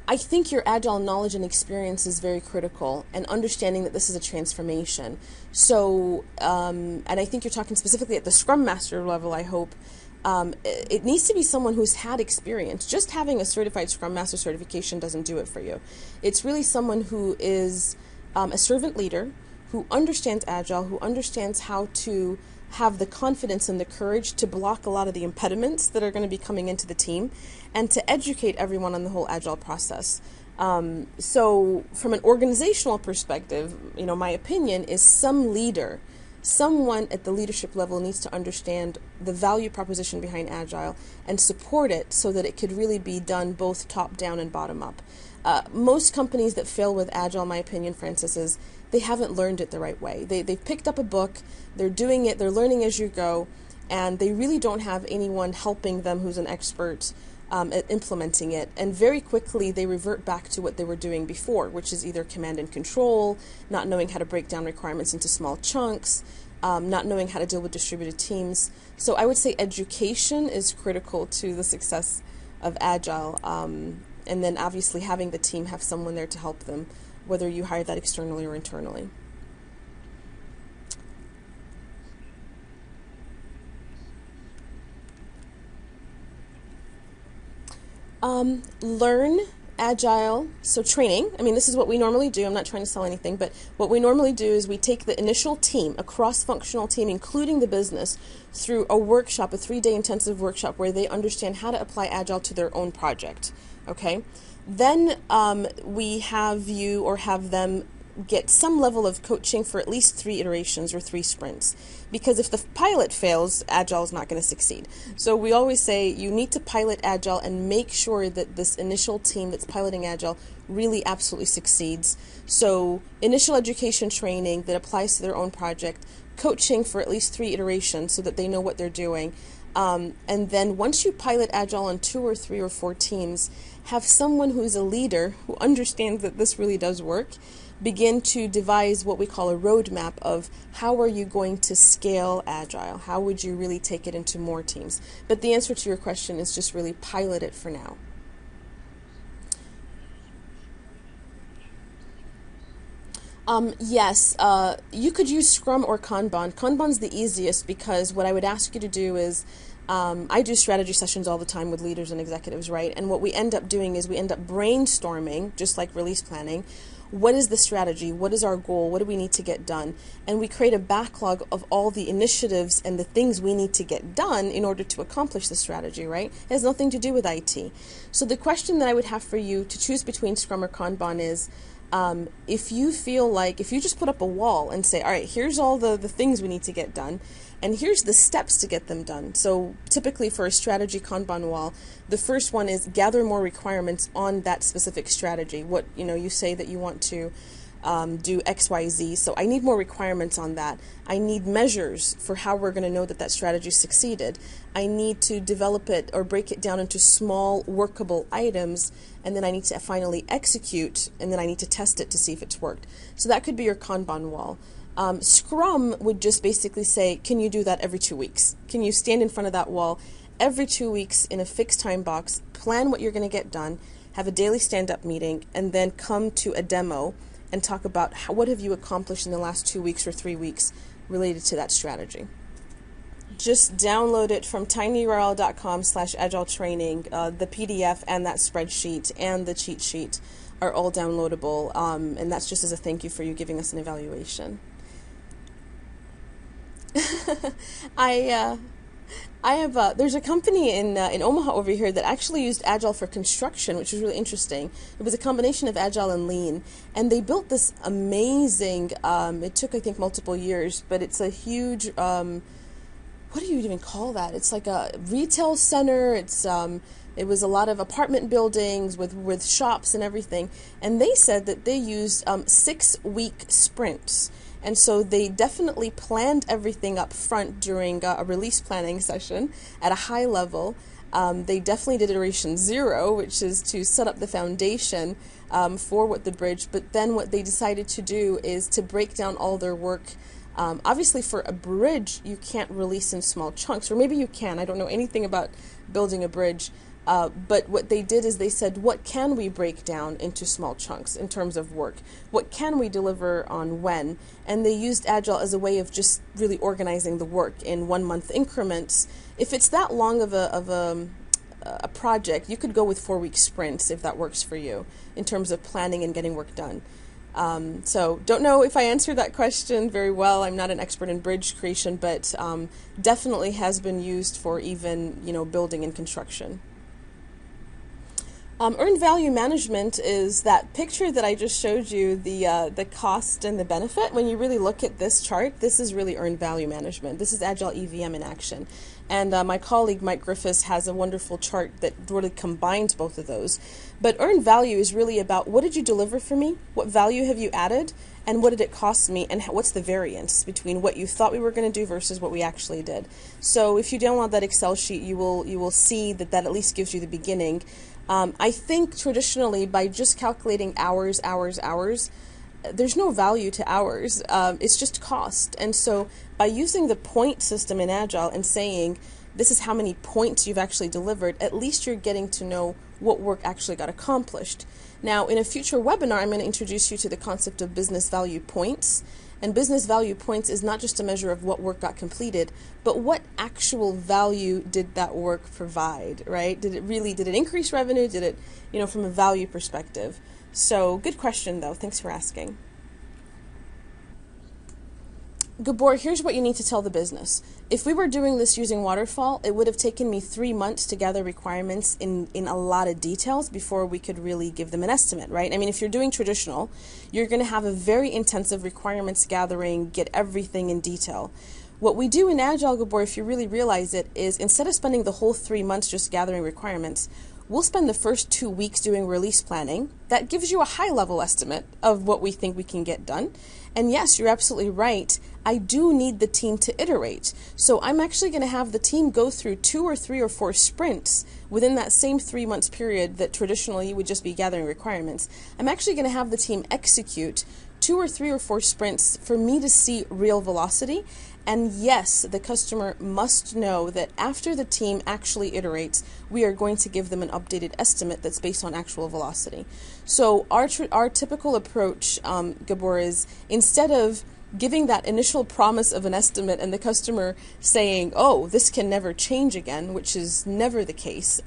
I think your Agile knowledge and experience is very critical, and understanding that this is a transformation. So, and I think you're talking specifically at the ScrumMaster level, I hope. It needs to be someone who's had experience. Just having a certified ScrumMaster certification doesn't do it for you. It's really someone who is a servant leader, who understands Agile, who understands how to have the confidence and the courage to block a lot of the impediments that are going to be coming into the team, and to educate everyone on the whole Agile process. So from an organizational perspective, my opinion is some leader, someone at the leadership level needs to understand the value proposition behind Agile and support it so that it could really be done both top down and bottom up. Most companies that fail with Agile, my opinion, Francis, is they haven't learned it the right way. They've picked up a book, they're doing it, they're learning as you go, and they really don't have anyone helping them who's an expert at implementing it. And very quickly they revert back to what they were doing before, which is either command and control, not knowing how to break down requirements into small chunks, not knowing how to deal with distributed teams. So I would say education is critical to the success of Agile. And then obviously having the team have someone there to help them, whether you hire that externally or internally. Learn Agile, so training. I mean, this is what we normally do. I'm not trying to sell anything, but what we normally do is we take the initial team, a cross-functional team, including the business, through a workshop, a 3-day intensive workshop where they understand how to apply Agile to their own project. Okay? Then we have you or have them get some level of coaching for at least 3 iterations or 3 sprints. Because if the pilot fails, Agile is not going to succeed. So we always say you need to pilot Agile and make sure that this initial team that's piloting Agile really absolutely succeeds. So initial education training that applies to their own project, coaching for at least 3 iterations so that they know what they're doing. And then once you pilot Agile on 2 or 3 or 4 teams, have someone who's a leader who understands that this really does work, begin to devise what we call a roadmap of how are you going to scale Agile? How would you really take it into more teams? But the answer to your question is just really pilot it for now. Yes, you could use Scrum or Kanban. Kanban's the easiest because what I would ask you to do is, I do strategy sessions all the time with leaders and executives, right? And what we end up doing is we end up brainstorming, just like release planning. What is the strategy? What is our goal? What do we need to get done? And we create a backlog of all the initiatives and the things we need to get done in order to accomplish the strategy, right? It has nothing to do with IT. So the question that I would have for you to choose between Scrum or Kanban is, if you feel like, if you just put up a wall and say, all right, here's all the things we need to get done, and here's the steps to get them done. So typically for a strategy Kanban wall, the first one is gather more requirements on that specific strategy. What, you say that you want to do X, Y, Z. So I need more requirements on that. I need measures for how we're going to know that that strategy succeeded. I need to develop it or break it down into small workable items, and then I need to finally execute, and then I need to test it to see if it's worked. So that could be your Kanban wall. Scrum would just basically say, can you do that every 2 weeks? Can you stand in front of that wall every 2 weeks in a fixed time box, plan what you're going to get done, have a daily stand-up meeting, and then come to a demo and talk about what have you accomplished in the last 2 weeks or 3 weeks related to that strategy. Just download it from tinyurl.com/agile training. The PDF and that spreadsheet and the cheat sheet are all downloadable, and that's just as a thank you for you giving us an evaluation. I have there's a company in Omaha over here that actually used Agile for construction, which was really interesting. It was a combination of Agile and Lean, and they built this amazing. It took I think multiple years, but it's a huge. What do you even call that? It's like a retail center. It was a lot of apartment buildings with shops and everything, and they said that they used 6-week sprints. And so they definitely planned everything up front during a release planning session at a high level. They definitely did iteration 0, which is to set up the foundation for what the bridge. But then what they decided to do is to break down all their work. Obviously, for a bridge, you can't release in small chunks, or maybe you can. I don't know anything about building a bridge. But what they did is they said, what can we break down into small chunks in terms of work? What can we deliver on when? And they used Agile as a way of just really organizing the work in 1-month increments. If it's that long of a project, you could go with 4-week sprints if that works for you in terms of planning and getting work done. So don't know if I answered that question very well. I'm not an expert in bridge creation, but definitely has been used for even, building and construction. Earned value management is that picture that I just showed you, the cost and the benefit. When you really look at this chart, this is really earned value management. This is Agile EVM in action. And my colleague Mike Griffiths has a wonderful chart that really combines both of those. But earned value is really about, what did you deliver for me? What value have you added? And what did it cost me? And what's the variance between what you thought we were going to do versus what we actually did? So if you download that Excel sheet, you will see that at least gives you the beginning. I think traditionally, by just calculating hours, there's no value to hours. It's just cost. And so by using the point system in Agile and saying, this is how many points you've actually delivered, at least you're getting to know what work actually got accomplished. Now, in a future webinar, I'm going to introduce you to the concept of business value points. And business value points is not just a measure of what work got completed, but what actual value did that work provide, right? Did it increase revenue? Did it, from a value perspective? So good question though. Thanks for asking. Gabor, here's what you need to tell the business. If we were doing this using waterfall, it would have taken me 3 months to gather requirements in a lot of details before we could really give them an estimate, right? I mean, if you're doing traditional, you're going to have a very intensive requirements gathering, get everything in detail. What we do in Agile, Gabor, if you really realize it, is instead of spending the whole 3 months just gathering requirements, we'll spend the first 2 weeks doing release planning. That gives you a high-level estimate of what we think we can get done. And yes, you're absolutely right. I do need the team to iterate. So I'm actually going to have the team go through 2 or 3 or 4 sprints within that same 3 months period that traditionally you would just be gathering requirements. I'm actually going to have the team execute 2 or 3 or 4 sprints for me to see real velocity. And yes, the customer must know that after the team actually iterates, we are going to give them an updated estimate that's based on actual velocity. So our typical approach, Gabor, is instead of giving that initial promise of an estimate and the customer saying, oh, this can never change again, which is never the case,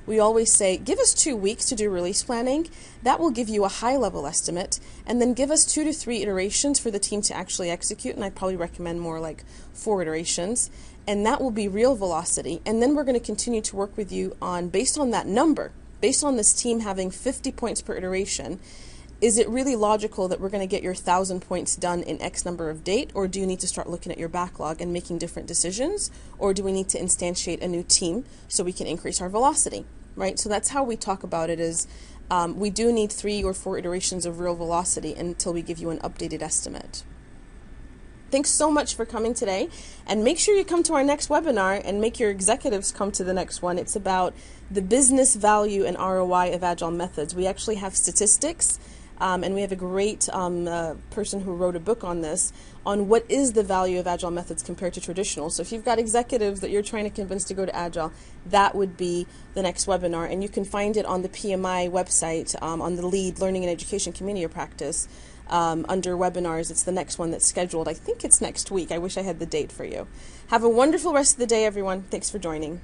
we always say, give us 2 weeks to do release planning. That will give you a high-level estimate, and then give us 2 to 3 iterations for the team to actually execute, and I'd probably recommend more like 4 iterations, and that will be real velocity. And then we're going to continue to work with you on, based on that number, based on this team having 50 points per iteration, is it really logical that we're going to get your 1,000 points done in X number of date, or do you need to start looking at your backlog and making different decisions, or do we need to instantiate a new team so we can increase our velocity, right? So that's how we talk about it, is we do need 3 or 4 iterations of real velocity until we give you an updated estimate. Thanks so much for coming today, and make sure you come to our next webinar and make your executives come to the next one. It's about the business value and ROI of Agile methods. We actually have statistics, and we have a great person who wrote a book on this, on what is the value of Agile methods compared to traditional. So if you've got executives that you're trying to convince to go to Agile, that would be the next webinar, and you can find it on the PMI website, on the lead Learning and Education Community of Practice. Under webinars, it's the next one that's scheduled. I think it's next week. I wish I had the date for you. Have a wonderful rest of the day, everyone. Thanks for joining.